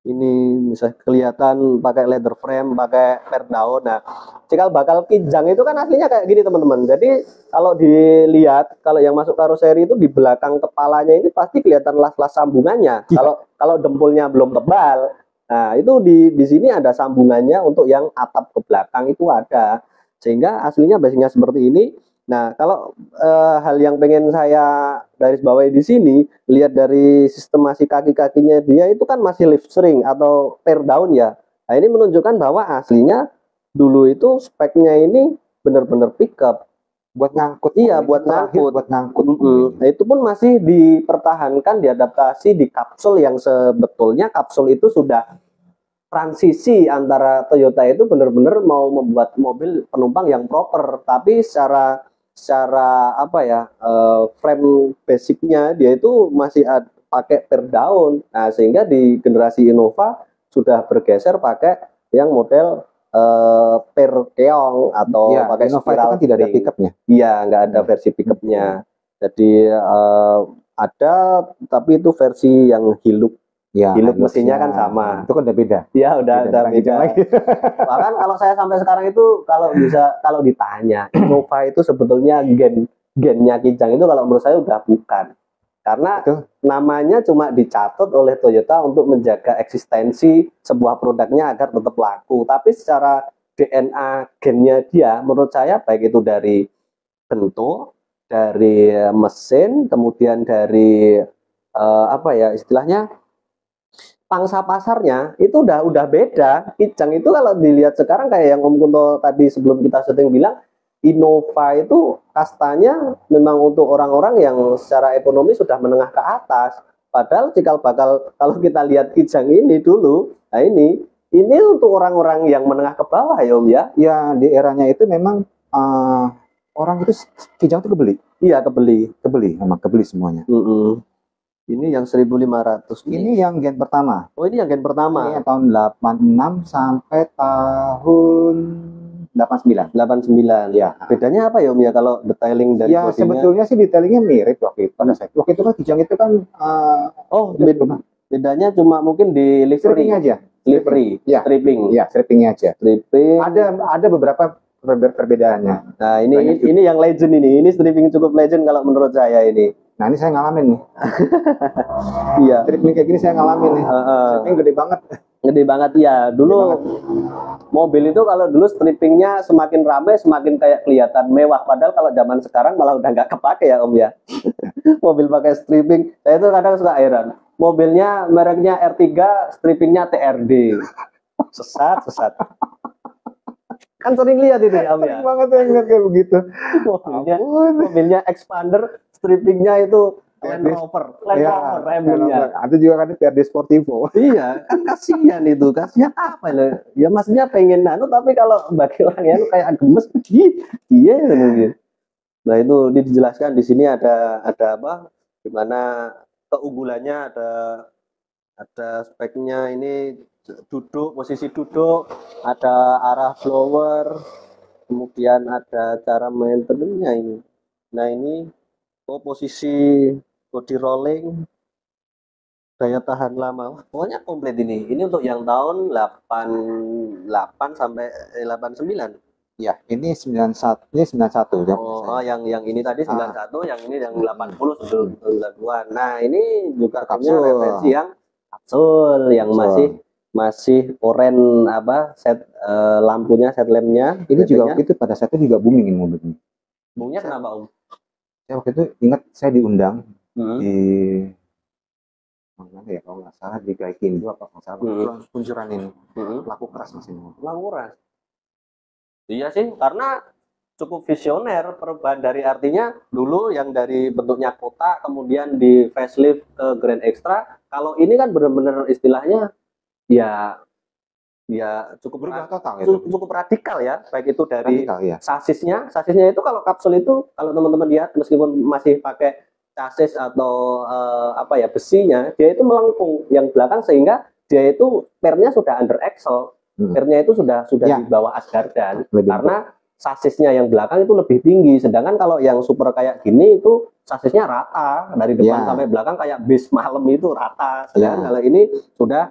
Ini bisa kelihatan pakai leather frame, pakai per daun. Nah, cikal bakal Kijang itu kan aslinya kayak gini teman-teman. Jadi kalau dilihat, kalau yang masuk karoseri itu di belakang kepalanya ini pasti kelihatan las-las sambungannya. Kalau dempulnya belum tebal, nah itu di sini ada sambungannya untuk yang atap ke belakang itu ada. Sehingga aslinya basicnya seperti ini. Nah, kalau hal yang pengen saya garis bawahi di sini, lihat dari sistemasi kaki-kakinya dia itu kan masih lift string atau tear down ya. Nah, ini menunjukkan bahwa aslinya dulu itu speknya ini benar-benar pickup. Buat ngangkut. Iya, Ini buat terakhir ngangkut. buat ngangkut. Nah, itu pun masih dipertahankan, diadaptasi di kapsul yang sebetulnya kapsul itu sudah transisi antara Toyota itu benar-benar mau membuat mobil penumpang yang proper, tapi secara apa ya, frame basicnya dia itu masih pakai per daun. Nah, sehingga di generasi Innova sudah bergeser pakai yang model per keong atau Ya, pakai Innova itu spiral kan tidak ada spring. pickupnya. Iya, nggak ada versi pickupnya. Jadi ada, tapi itu versi yang Hilux. Ya, Hilux mesinnya Hiluxnya. kan sama. Itu kan udah beda. Ya udah Beda beda. lagi. Bahkan kalau saya sampai sekarang itu kalau ditanya Innova itu sebetulnya gennya Kijang itu kalau menurut saya udah bukan. Karena Betul. namanya cuma dicatut oleh Toyota untuk menjaga eksistensi sebuah produknya agar tetap laku. Tapi secara DNA gennya dia menurut saya baik itu dari bentuk, dari mesin, kemudian dari apa ya istilahnya pangsa pasarnya itu udah beda. Kijang itu kalau dilihat sekarang kayak yang Om Kunto tadi sebelum kita syuting bilang, Innova itu kastanya memang untuk orang-orang yang secara ekonomi sudah menengah ke atas. Padahal cikal bakal kalau kita lihat Kijang ini dulu, nah ini untuk orang-orang yang menengah ke bawah ya Om ya. Ya, di eranya itu memang orang itu Kijang itu kebeli. Iya kebeli. Memang kebeli semuanya. Ini yang 1.500. Ini yang gen pertama. Oh, ini yang gen pertama. Ini yang tahun 86 sampai tahun 89. 89. Ya. Bedanya apa ya Om ya kalau detailing dari Ya, bodinya? sebetulnya sih detailingnya mirip waktu itu pada saat. Waktu itu kan Kijang itu kan Oh, bedanya cuma mungkin di stripping livery. aja. Livery, Ya. stripping. Ya, strippingnya aja. Stripping. Ada beberapa perbedaannya. Nah, ini yang legend ini. Ini stripping cukup legend kalau menurut saya ini. Nah, ini saya ngalamin nih. Iya. Stripping kayak gini saya ngalamin nih. Stripping gede banget. Gede banget ya. Dulu mobil itu kalau dulu strippingnya semakin ramai semakin kayak kelihatan mewah. Padahal kalau zaman sekarang malah udah nggak kepake ya Om ya. Mobil pakai stripping. Saya itu kadang suka heran. Mobilnya mereknya R3, strippingnya TRD. Sesat. Kan sering lihat itu ya Om ya. Sering banget yang ngeliat kayak begitu. Mobilnya Expander, strippingnya itu Land Rover emblemnya. Ada juga kan TRD Sportivo. Iya, kan kasihan itu. Kasihan apa loh? Ya maksudnya pengen tapi kalau bagi orang yang kayak gemes, iya mungkin. Nah, itu dijelaskan di sini ada apa? Gimana keunggulannya, ada speknya ini posisi duduk, ada arah blower, kemudian ada cara maintenance-nya ini. Nah, ini posisi body rolling, daya tahan lama. Pokoknya komplit ini. Ini untuk yang tahun 88 sampai 89. Ya, ini 91, ini 91 ya. Oh, yang ini tadi 91, yang ini yang 80 92. Nah, ini juga punya referensi yang kapsul yang masih oren apa set lampunya, set lampnya. Ini juga waktu itu pada saat itu juga booming ini mobil ini. Boomingnya kenapa Om? Saya waktu itu ingat saya diundang di mana ya kalau nggak salah di Gaikindo apa nggak salah kuncuran ini. Laku keras Mas ini. Laku keras. Iya sih, karena cukup visioner perubahan dari artinya dulu yang dari bentuknya kotak kemudian di facelift ke Grand Extra. Kalau ini kan benar-benar istilahnya ya cukup berubah total ya. Cukup radikal ya, baik itu dari radikal, ya. sasisnya itu kalau kapsul itu kalau teman-teman lihat meskipun masih pakai chassis atau apa ya besinya, dia itu melengkung yang belakang sehingga dia itu pernya sudah under axle. Pernya itu sudah ya. Di bawah asgardan karena sasisnya yang belakang itu lebih tinggi, sedangkan kalau yang super kayak gini itu sasisnya rata dari depan Ya. sampai belakang kayak bis malam itu rata. Sedangkan Ya. kalau ini sudah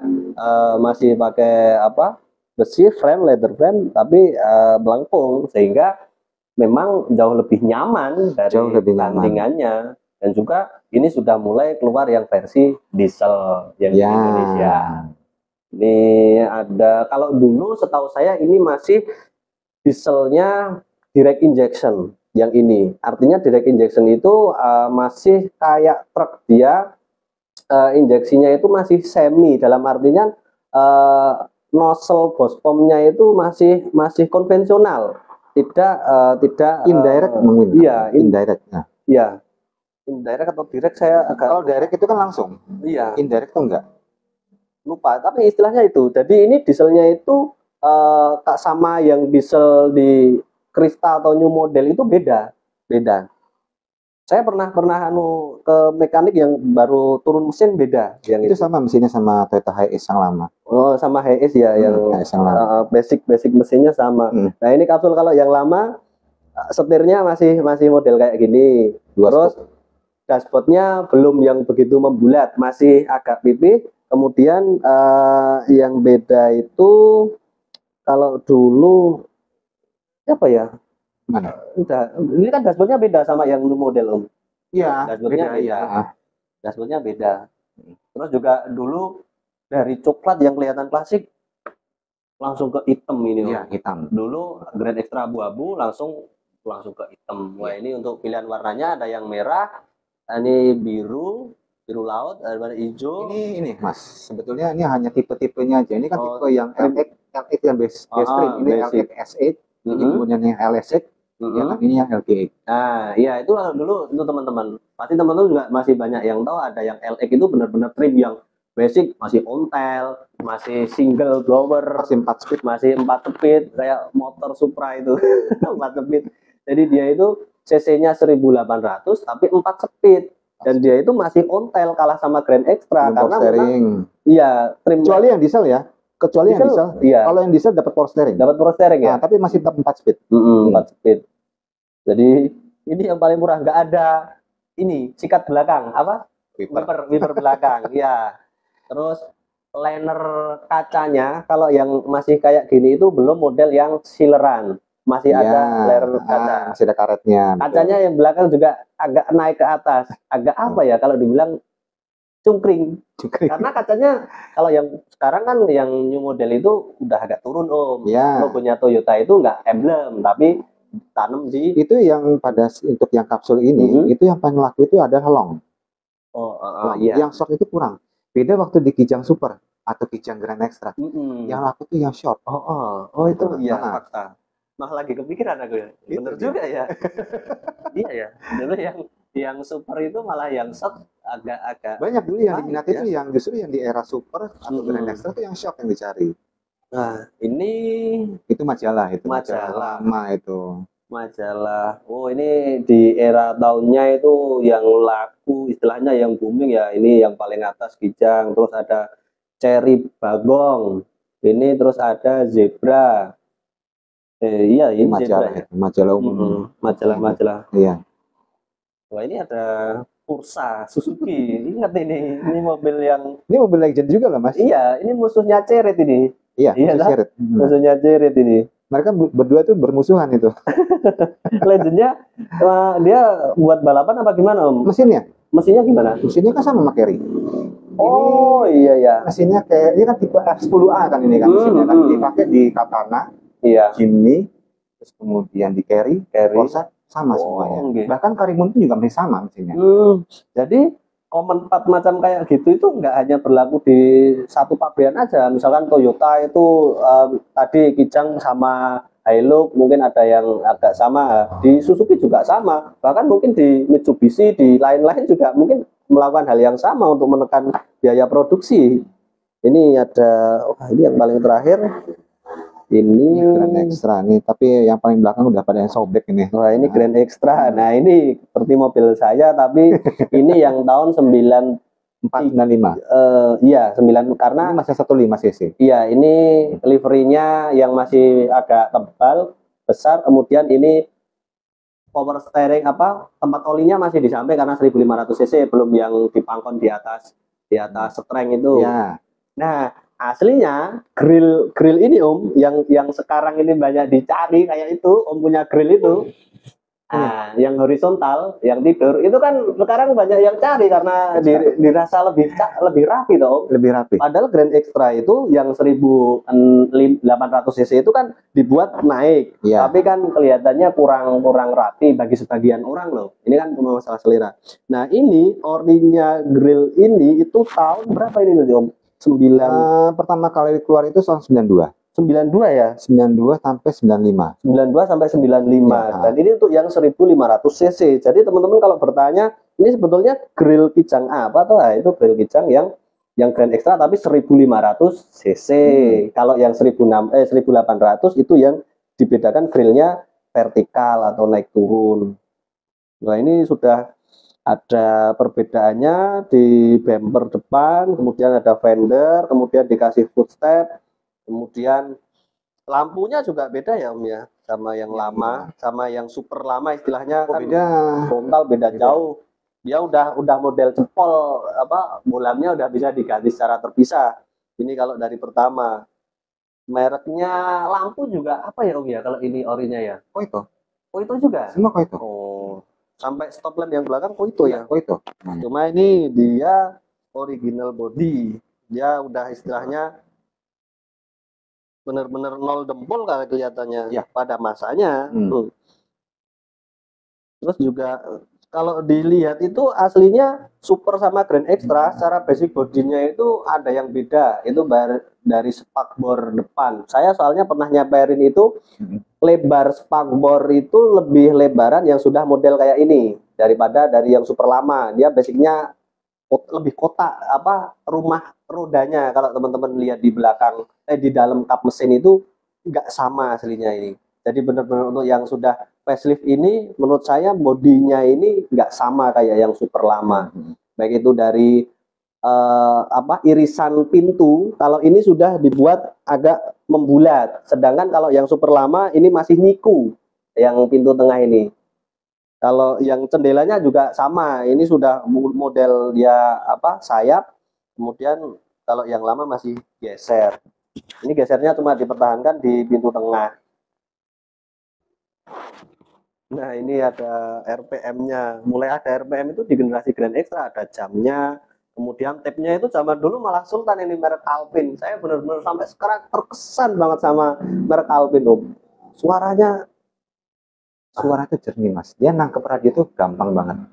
masih pakai apa besi frame, leather frame, tapi melengkung sehingga memang jauh lebih nyaman dari Jauh lebih nyaman. tandingannya. Dan juga ini sudah mulai keluar yang versi diesel yang di Ya. Indonesia. Ini ada, kalau dulu setahu saya ini masih dieselnya direct injection yang ini. Artinya direct injection itu masih kayak truk, dia injeksinya itu masih semi, dalam artinya nozzle bos pomnya itu masih konvensional, tidak Indirect mungkin. iya, Indirect. Nah, iya. Indirect atau direct saya agak kalau direct itu kan langsung. iya Indirect tuh enggak. lupa, tapi istilahnya itu. Jadi ini dieselnya itu sama yang diesel di Krista atau New Model itu beda. Saya pernah ke mekanik yang baru turun mesin beda yang Itu itu. sama mesinnya sama Toyota Hiace yang lama. Oh, sama HS ya yang Hiace yang lama. basic mesinnya sama. Nah, ini kapsul kalau yang lama setirnya masih model kayak gini. Terus dashboardnya belum yang begitu membulat, masih agak pipih. Kemudian yang beda itu kalau dulu apa ya? Mana? Ini kan dashboardnya beda sama yang new model Om. Iya, Dashboardnya beda, beda. iya. Dashboardnya beda. Terus juga dulu dari coklat yang kelihatan klasik langsung ke hitam ini Om. Iya, hitam. Dulu Grand Extra abu-abu langsung ke hitam. Wah, ini untuk pilihan warnanya ada yang merah, ini biru laut, ada warna hijau. Ini Mas, sebetulnya ini hanya tipe-tipenya aja. Ini kan tipe yang LX yang base trim. Ini basic. LX S8, ini kemudian yang LS6, ya kan? Ini yang LG8. Nah, iya itu dulu itu teman-teman. Pasti teman-teman juga masih banyak yang tahu ada yang LX itu benar-benar trim yang basic, masih ontel, masih single blower, Masih 4 speed. masih 4 speed kayak motor Supra itu. 4 speed. Jadi dia itu cc-nya 1800 tapi 4 speed. Dan dia itu masih ontel, kalah sama Grand Extra karena steering. Iya, trim Kecuali yang diesel ya. Kecuali yang diesel. Iya. Kalau yang diesel dapat power steering. Dapat power steering ya. Nah, tapi masih tetap 4 speed. 4 speed. Jadi ini yang paling murah, nggak ada ini sikat belakang apa? Wiper belakang. Iya. Terus liner kacanya kalau yang masih kayak gini itu belum model yang sileran. Masih ada liner kaca. Masih ada karetnya. Kacanya yang belakang juga agak naik ke atas. Agak apa ya kalau dibilang cungkring. Karena kacanya kalau yang sekarang kan yang new model itu udah agak turun Om. Ya. Logonya Toyota itu nggak emblem tapi tanam di itu yang untuk yang kapsul ini itu yang paling laku itu adalah long. Iya. Yang short itu kurang. Beda waktu di Kijang Super atau Kijang Grand Extra. Yang laku itu yang short. Itu iya fakta. Malah lagi kepikiran aku ya. Bener juga ya. Iya ya. Dulu yang super itu malah yang short agak banyak dulu yang diminati itu yang justru yang di era super atau Grand Extra itu yang short yang dicari. Nah, ini itu majalah majalah lama itu. Majalah. Oh, ini di era tahunnya itu yang laku istilahnya yang booming ya. Ini yang paling atas Kijang, terus ada Cherry Bagong. Ini terus ada Zebra. Iya, ini majalah Zebra. Majalah umum. Majalah. Iya. Wah, ini ada Pursa Suzuki. Ingat ini mobil yang ini mobil legend juga loh Mas. Iya, ini musuhnya Cerit ini. Iya, musuhnya Cerit ini. Mereka berdua tuh bermusuhan itu. Legendnya dia buat balapan apa gimana Om? Mesinnya gimana? Mesinnya kan sama sama Carry. Oh ini, iya. Mesinnya kayak ini kan tipe F10A kan ini kan mesinnya kan dipakai di Katana, Jimny, terus kemudian di Carry, Corsa sama semuanya. Okay. Bahkan Karimun itu juga masih sama mesinnya. Jadi common part macam kayak gitu itu nggak hanya berlaku di satu pabrikan aja. Misalkan Toyota itu tadi Kijang sama Hilux mungkin ada yang agak sama. Di Suzuki juga sama. Bahkan mungkin di Mitsubishi di lain-lain juga mungkin melakukan hal yang sama untuk menekan biaya produksi. Ini ada ini yang paling terakhir. Ini Grand Extra nih, tapi yang paling belakang udah pada yang sobek ini. Wah, ini Grand Extra. Nah, ini seperti mobil saya tapi ini yang tahun 495. Iya, 9 karena ini masih 15 cc. Iya, ini liverinya yang masih agak tebal. besar. Kemudian ini power steering tempat olinya masih di samping karena 1500 cc, belum yang dipangkon di atas streng itu. Ya. Nah, aslinya grill ini Om, yang sekarang ini banyak dicari kayak itu, Om punya grill itu. Nah, yang horizontal, yang tidur itu kan sekarang banyak yang cari karena dirasa lebih rapi toh. Lebih rapi. Padahal Grand Extra itu yang 1800 cc itu kan dibuat naik, Ya. tapi kan kelihatannya kurang rapi bagi sebagian orang loh. Ini kan cuma masalah selera. Nah, ini orinya grill ini itu tahun berapa ini nanti Om? 9 pertama kali keluar itu tahun 92. 92 ya? 92 sampai 95. 92 sampai 95. Ya. Dan ini untuk yang 1500 cc. Jadi teman-teman kalau bertanya, ini sebetulnya grill Kijang apa tuh? Nah, itu grill Kijang yang Grand Extra tapi 1500 cc. Kalau yang 1800 itu yang dibedakan grillnya vertikal atau naik turun. Nah, ini sudah ada perbedaannya di bumper depan, kemudian ada fender, kemudian dikasih footstep. Kemudian lampunya juga beda ya Om ya, sama yang lama, sama yang super lama istilahnya kan Beda. frontal beda jauh. Dia udah model jempol, bolamnya udah bisa diganti secara terpisah. Ini kalau dari pertama. Mereknya lampu juga apa ya Om ya kalau ini orinya ya? Koito. Koito juga? Semua Koito. Oh, sampai stop lamp yang belakang Koito ya? Koito. Cuma ini dia original body. Dia udah istilahnya benar-benar nol dempul kalau kelihatannya ya pada masanya. Terus juga kalau dilihat itu aslinya super sama Grand Extra secara basic bodinya itu ada yang beda, itu dari spakbor depan. Saya soalnya pernah nyaperin itu lebar spakbor itu lebih lebaran yang sudah model kayak ini daripada dari yang super lama. Dia basicnya lebih kotak rumah rodanya kalau teman-teman lihat di belakang di dalam kap mesin itu nggak sama aslinya ini. Jadi benar-benar untuk yang sudah facelift ini menurut saya bodinya ini nggak sama kayak yang super lama. Baik itu dari irisan pintu, kalau ini sudah dibuat agak membulat, sedangkan kalau yang super lama ini masih nyiku yang pintu tengah ini. Kalau yang jendelanya juga sama, ini sudah model dia sayap, kemudian kalau yang lama masih geser. Ini gesernya cuma dipertahankan di pintu tengah. Nah, ini ada RPM-nya. Mulai ada RPM itu di generasi Grand Extra, ada jamnya. Kemudian tab-nya itu zaman dulu malah Sultan, ini merek Alpine. Saya benar-benar sampai sekarang terkesan banget sama merek Alpine, Om. Suaranya jernih Mas. Dia nangkep radio itu gampang banget.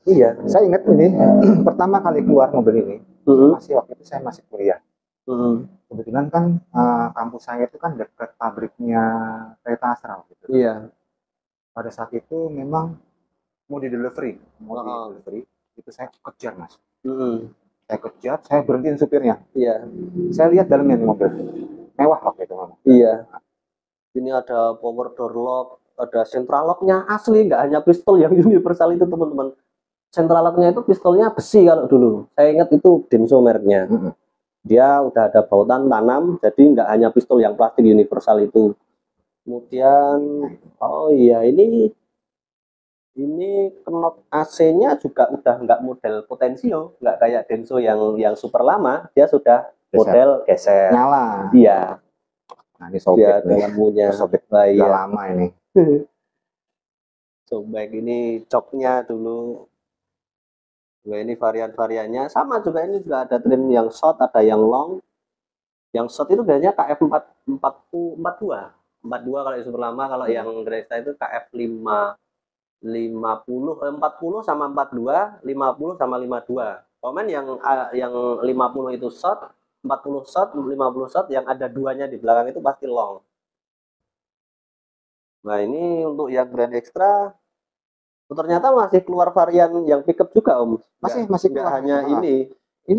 Iya, saya ingat ini pertama kali keluar mobil ini, masih waktu itu saya masih kuliah. Kebetulan kan kampus saya itu kan dekat pabriknya kereta Astral gitu. Iya. Pada saat itu memang mau di delivery itu saya kejar Mas. Saya kejar, saya berhentiin supirnya. Iya. Saya lihat dalamnya mobil mewah waktu itu. Iya. Ini ada power door lock, ada central locknya asli, nggak hanya pistol yang universal itu teman-teman. Central locknya itu pistolnya besi kalau dulu. Saya ingat itu Denso mereknya. Dia udah ada bautan tanam, jadi nggak hanya pistol yang plastik universal itu. Kemudian, oh iya ini knop AC-nya juga udah nggak model potensio, nggak kayak Denso yang super lama, dia sudah model geser. Nyala. Iya. Nah, ini sobek nih. Lampunya sobek iya. lama ini. Sobek ini coknya dulu. Nah, ini varian-variannya sama juga, ini juga ada trim yang short, ada yang long. Yang short itu biasanya KF42 kalau yang super lama, kalau yang Gresta itu KF5 40 sama 42, 50 sama 52. Komen yang 50 itu short, 40 short, 50 short, yang ada duanya di belakang itu pasti long. Nah, ini untuk yang Grand Extra ternyata masih keluar varian yang pickup juga Om. Masih keluar. Hanya ini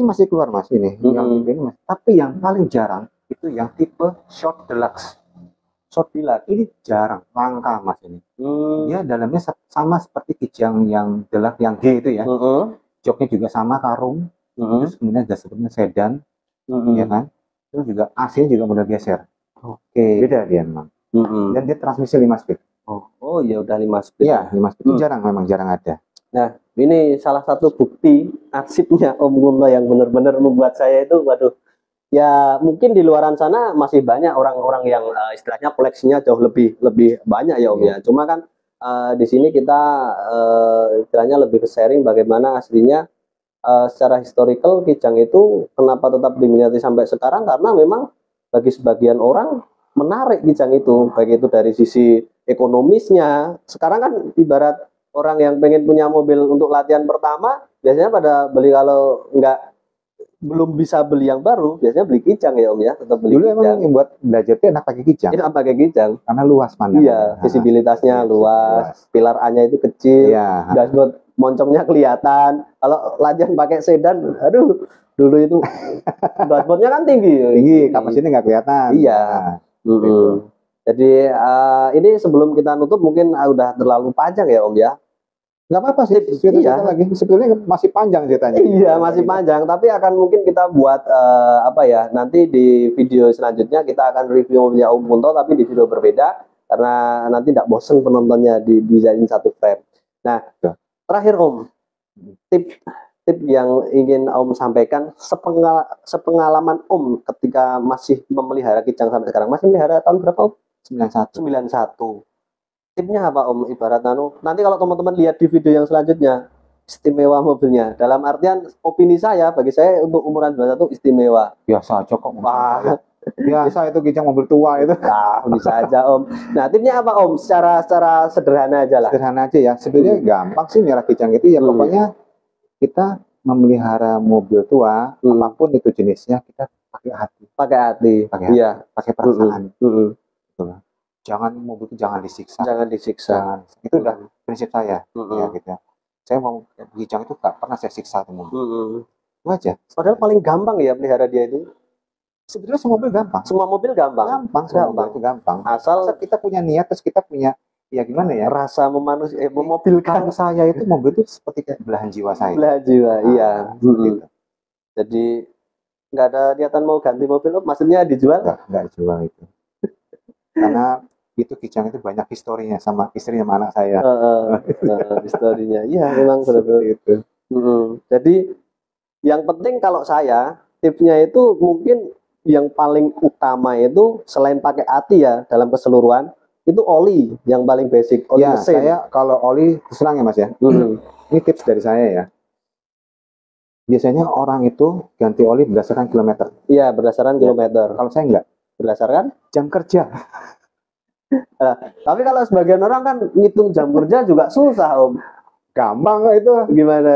masih keluar Mas ini. Yang ini Mas. Tapi yang paling jarang itu yang tipe short deluxe. Short deluxe ini jarang, langka Mas ini. Dia dalamnya sama seperti Kijang yang deluxe yang G itu ya. Joknya juga sama karung. Terus kemudian dashboardnya sedan. Ya kan? Terus juga AC juga model geser. Beda dia memang. Mm-mm. dan dia transmisi 5 speed. Oh ya udah 5 speed. Iya, 5 speed itu memang jarang ada. Nah, ini salah satu bukti arsipnya Om Kunto yang benar-benar membuat saya itu, waduh, ya mungkin di luaran sana masih banyak orang-orang yang istilahnya koleksinya jauh lebih banyak ya Om ya. Cuma kan di sini kita istilahnya lebih ke sharing bagaimana aslinya. Secara historical Kijang itu kenapa tetap diminati sampai sekarang, karena memang bagi sebagian orang menarik Kijang itu, baik itu dari sisi ekonomisnya. Sekarang kan ibarat orang yang pengen punya mobil untuk latihan pertama biasanya pada beli, kalau belum bisa beli yang baru biasanya beli Kijang ya Om ya, tetap beli Dulu Kijang. emang yang buat belajar itu enak pakai Kijang. Enak pakai Kijang Karena luas pandangan. Iya, visibilitasnya luas, pilar A-nya itu kecil, Iya. dashboard moncongnya kelihatan. Kalau latihan pakai sedan, aduh, dulu itu dashboardnya kan tinggi, kapasitasnya nggak kelihatan. Iya. Jadi ini sebelum kita nutup mungkin udah terlalu panjang ya Om ya. Nggak apa-apa sih, cerita lagi. Sebetulnya masih panjang ceritanya. Iya, masih panjang. Tapi akan mungkin kita buat nanti di video selanjutnya kita akan review mobilnya Om Kunto, tapi di video berbeda karena nanti tidak bosen penontonnya dijadiin satu frame. Nah, terakhir Om, tip yang ingin Om sampaikan sepengalaman Om ketika masih memelihara Kijang sampai sekarang. Masih melihara tahun berapa Om? 91. Tipnya apa Om? Ibarat nanti kalau teman-teman lihat di video yang selanjutnya, istimewa mobilnya. Dalam artian opini saya, bagi saya untuk umuran 21 istimewa. Biasa aja kok. Wah. Biasa itu Kijang mobil tua itu. Nah, bisa aja Om. Nah, tipnya apa Om? Secara sederhana aja lah. Sederhana aja ya. Sebenarnya gampang sih merah Kijang itu ya. Pokoknya kita memelihara mobil tua, apapun itu jenisnya, kita pakai hati. Iya. Pakai perasaan. Jangan mobil itu jangan disiksa. Itu udah prinsip saya. Ya gitu. Saya mau Kijang itu gak pernah saya siksa tuh mobil. Itu aja. Padahal paling gampang ya pelihara dia itu. Sebetulnya semua mobil gampang. Semua mobil gampang. Gampang. Asal kita punya niat, terus kita punya ya gimana ya? Rasa memobilkan. Saya itu mobil itu seperti kayak belahan jiwa saya. Belahan jiwa, iya. Jadi nggak ada niatan mau ganti mobil, maksudnya dijual? Nggak jual itu. Karena itu Kijang itu banyak historinya sama istri sama anak saya. Historinya, iya memang benar-benar itu. Jadi yang penting kalau saya tipsnya itu mungkin yang paling utama itu selain pakai hati ya dalam keseluruhan itu oli yang paling basic. Oli ya, mesin. Saya kalau oli selang ya Mas ya. Ini tips dari saya ya. Biasanya orang itu ganti oli berdasarkan kilometer. Iya, berdasarkan kilometer. Kalau saya enggak, berdasarkan jam kerja. Tapi kalau sebagian orang kan ngitung jam kerja juga susah Om. Gampang kok itu. Gimana?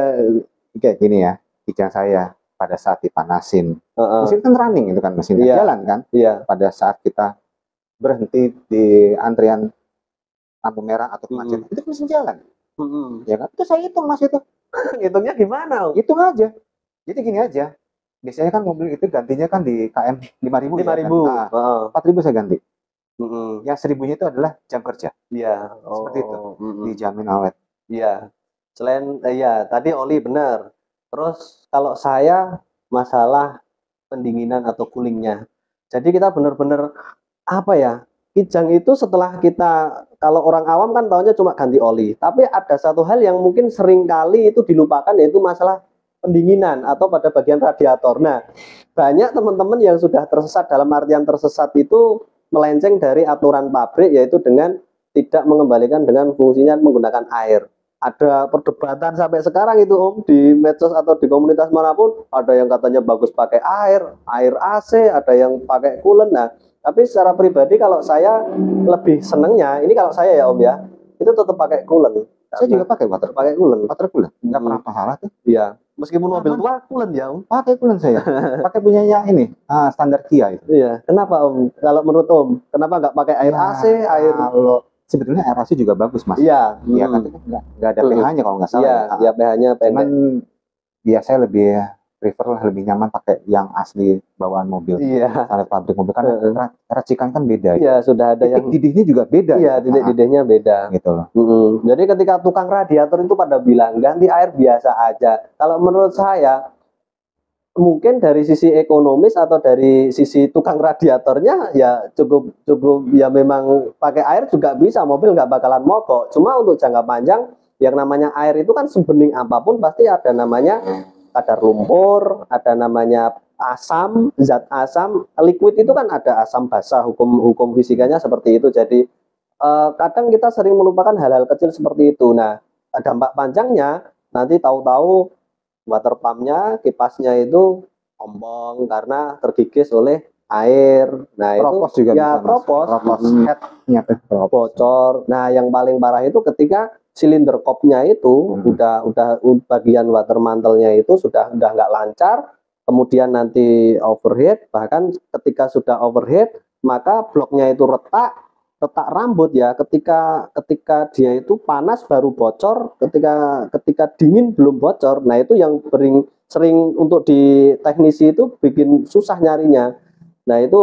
Kayak gini ya, Kijang saya pada saat dipanasin, mesin kan running itu kan, mesin jalan kan. Pada saat kita berhenti di antrian lampu merah atau kemacetan, itu mesin jalan. Ya kan? Itu saya hitung Mas itu. Hitungnya gimana Om? Hitung aja. Jadi gini aja. Biasanya kan mobil itu gantinya kan di KM 5.000 ya kan? 4.000 saya ganti. Yang 1.000-nya itu adalah jam kerja. Iya. Seperti itu. Dijamin awet. Iya. Selain tadi oli benar. Terus kalau saya masalah pendinginan atau coolingnya. Jadi kita benar-benar Kijang itu setelah kita, kalau orang awam kan taunya cuma ganti oli. Tapi ada satu hal yang mungkin sering kali itu dilupakan, yaitu masalah pendinginan atau pada bagian radiator. Nah, banyak teman-teman yang sudah tersesat, dalam artian tersesat itu melenceng dari aturan pabrik, yaitu dengan tidak mengembalikan dengan fungsinya menggunakan air. Ada perdebatan sampai sekarang itu Om, di medsos atau di komunitas manapun, ada yang katanya bagus pakai air AC, ada yang pakai coolant. Nah, tapi secara pribadi kalau saya lebih senengnya, ini kalau saya ya Om ya, itu tetap pakai coolant. Saya juga pakai water coolant. Nggak pernah masalah tuh. Iya. Meskipun mobil tua coolant ya Om. Pakai coolant saya. Pakai punyanya ini, standar Kia itu. Iya. Kenapa Om? Kalau menurut Om, kenapa nggak pakai air AC, air? Kalau sebetulnya air AC juga bagus Mas. Iya. Iya kan itu nggak ada pH-nya kalau nggak salah. Iya, pH-nya pendek. Cuman biasanya prefer lebih nyaman pakai yang asli bawaan mobil. Iya. Standar pabrik mobil kan racikan kan beda. Iya, sudah ada titik didihnya juga beda. Iya, titik didihnya beda. Gitu loh. Jadi ketika tukang radiator itu pada bilang ganti air biasa aja. Kalau menurut saya mungkin dari sisi ekonomis atau dari sisi tukang radiatornya ya cukup cukup ya memang pakai air juga bisa, mobil nggak bakalan mogok. Cuma untuk jangka panjang yang namanya air itu kan sebening apapun pasti ada namanya kadar lumpur, ada namanya asam, zat asam, liquid itu kan ada asam basa, hukum fisikanya seperti itu. Jadi kadang kita sering melupakan hal-hal kecil seperti itu. Nah, dampak panjangnya nanti tahu-tahu water pumpnya, kipasnya itu ompong karena tergigis oleh air. Nah, Keropos itu juga ya bisa, Mas. keropos, Keropos headnya tuh keropos. bocor. Nah, yang paling parah itu ketika silinder kopnya itu udah bagian water mantle-nya itu sudah nggak lancar, kemudian nanti overheat, bahkan ketika sudah overheat maka bloknya itu retak rambut ya, ketika dia itu panas baru bocor, ketika dingin belum bocor. Nah, itu yang sering untuk di teknisi itu bikin susah nyarinya. Nah, itu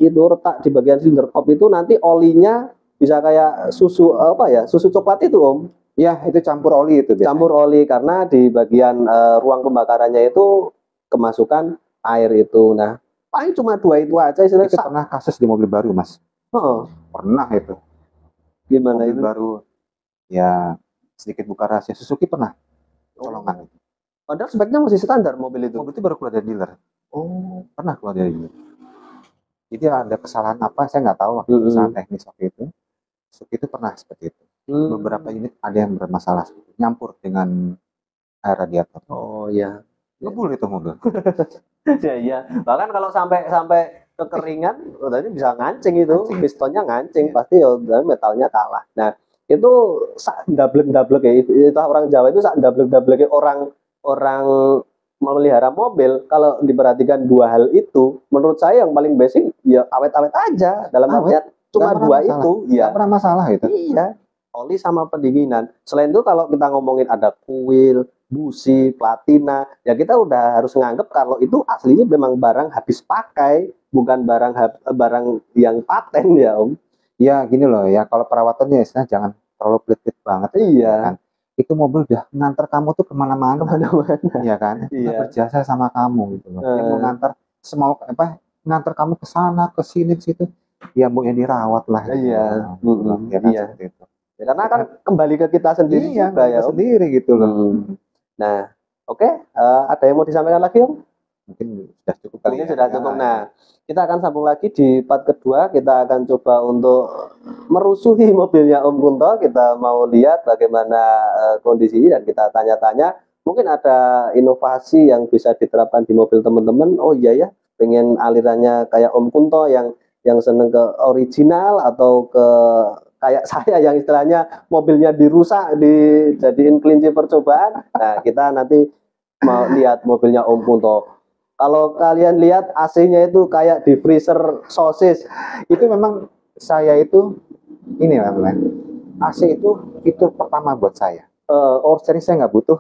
retak di bagian silinder kop itu nanti olinya bisa kayak susu coklat itu, Om. Ya, itu campur oli itu biasanya. Campur oli karena di bagian ruang pembakarannya itu kemasukan air itu. Nah, paling cuma dua itu aja Itu pernah kasus di mobil baru, Mas. Pernah itu. Gimana Mobil itu? baru ya, sedikit buka rahasia, Suzuki pernah colongan. Padahal speknya masih standar mobil itu. Mobil itu baru keluar dari dealer. Pernah keluar dari dealer. Jadi ada kesalahan apa saya nggak tahu waktu kesalahan teknis waktu itu. Suzuki itu pernah seperti itu. Beberapa unit ada yang bermasalah, nyampur dengan air radiator. Oh iya. Ngebul itu mobil. Ya iya. Bahkan kalau sampai kekeringan, tadi bisa ngancing itu, pistonnya ngancing, pasti ya metalnya kalah. Nah, itu dablek ya, itu orang Jawa itu dablek orang memelihara mobil. Kalau diperhatikan dua hal itu, menurut saya yang paling basic ya awet-awet aja, dalam artian cuma dua masalah. Itu ya nggak pernah masalah itu. Iya, oli sama pendinginan. Selain itu kalau kita ngomongin ada kuil, busi, platina, ya kita udah harus nganggep kalau itu aslinya memang barang habis pakai, bukan barang yang paten ya, Om. Ya gini loh ya, kalau perawatannya istilah jangan terlalu pelit-pelit banget. Iya. Kan? Itu mobil udah ngantar kamu tuh kemana-mana. Iya kan? Iya. Berjasa sama kamu gitu loh. Dia mau ngantar ngantar kamu ke sana, ke sini, ke situ. Ya mau yang dirawat lah. Iya. Ya kan, iya. seperti itu. Ya, karena kan kembali ke kita sendiri juga ya, sendiri gitu loh. Nah, oke. Ada yang mau disampaikan lagi, Om? Mungkin sudah cukup kali. Mungkin sudah cukup. Nah, kita akan sambung lagi di part kedua. Kita akan coba untuk merusuhi mobilnya Om Kunto. Kita mau lihat bagaimana kondisinya dan kita tanya-tanya. Mungkin ada inovasi yang bisa diterapkan di mobil teman-teman. Oh iya ya, pengen alirannya kayak Om Kunto yang seneng ke original atau ke kayak saya yang istilahnya mobilnya dirusak dijadiin kelinci percobaan. Nah, kita nanti mau lihat mobilnya Om Kunto. Kalau kalian lihat AC-nya itu kayak di freezer sosis. Itu memang saya itu ini lah, AC itu pertama buat saya. Power steering saya nggak butuh.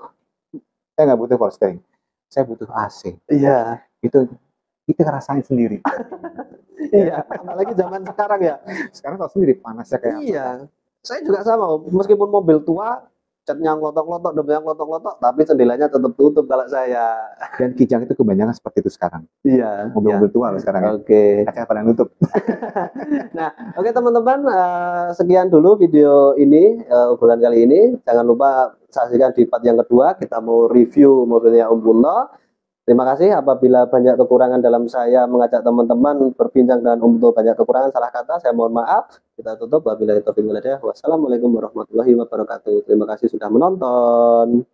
Saya nggak butuh power steering. Saya butuh AC. Iya. Itu ngerasain sendiri. Iya, apalagi zaman sekarang ya. Sekarang tahu sendiri panasnya kayak iya. Saya juga sama, Om. Meskipun mobil tua, catnya ngotok-ngotok, debunya ngotok-ngotok, tapi jendelanya tetap tutup kalau saya. Dan Kijang itu kebanyakan seperti itu sekarang. Iya. Mobil-mobil tua loh sekarang. Oke. Kaca pada nutup. Nah, oke teman-teman, sekian dulu video ini, obrolan kali ini. Jangan lupa saksikan di part yang kedua. Kita mau review mobilnya Om Kunto. Terima kasih apabila banyak kekurangan dalam saya mengajak teman-teman berbincang dengan Om Kunto, banyak kekurangan salah kata, saya mohon maaf. Kita tutup. Wabillahi taufiq wal hidayah. Wassalamualaikum warahmatullahi wabarakatuh. Terima kasih sudah menonton.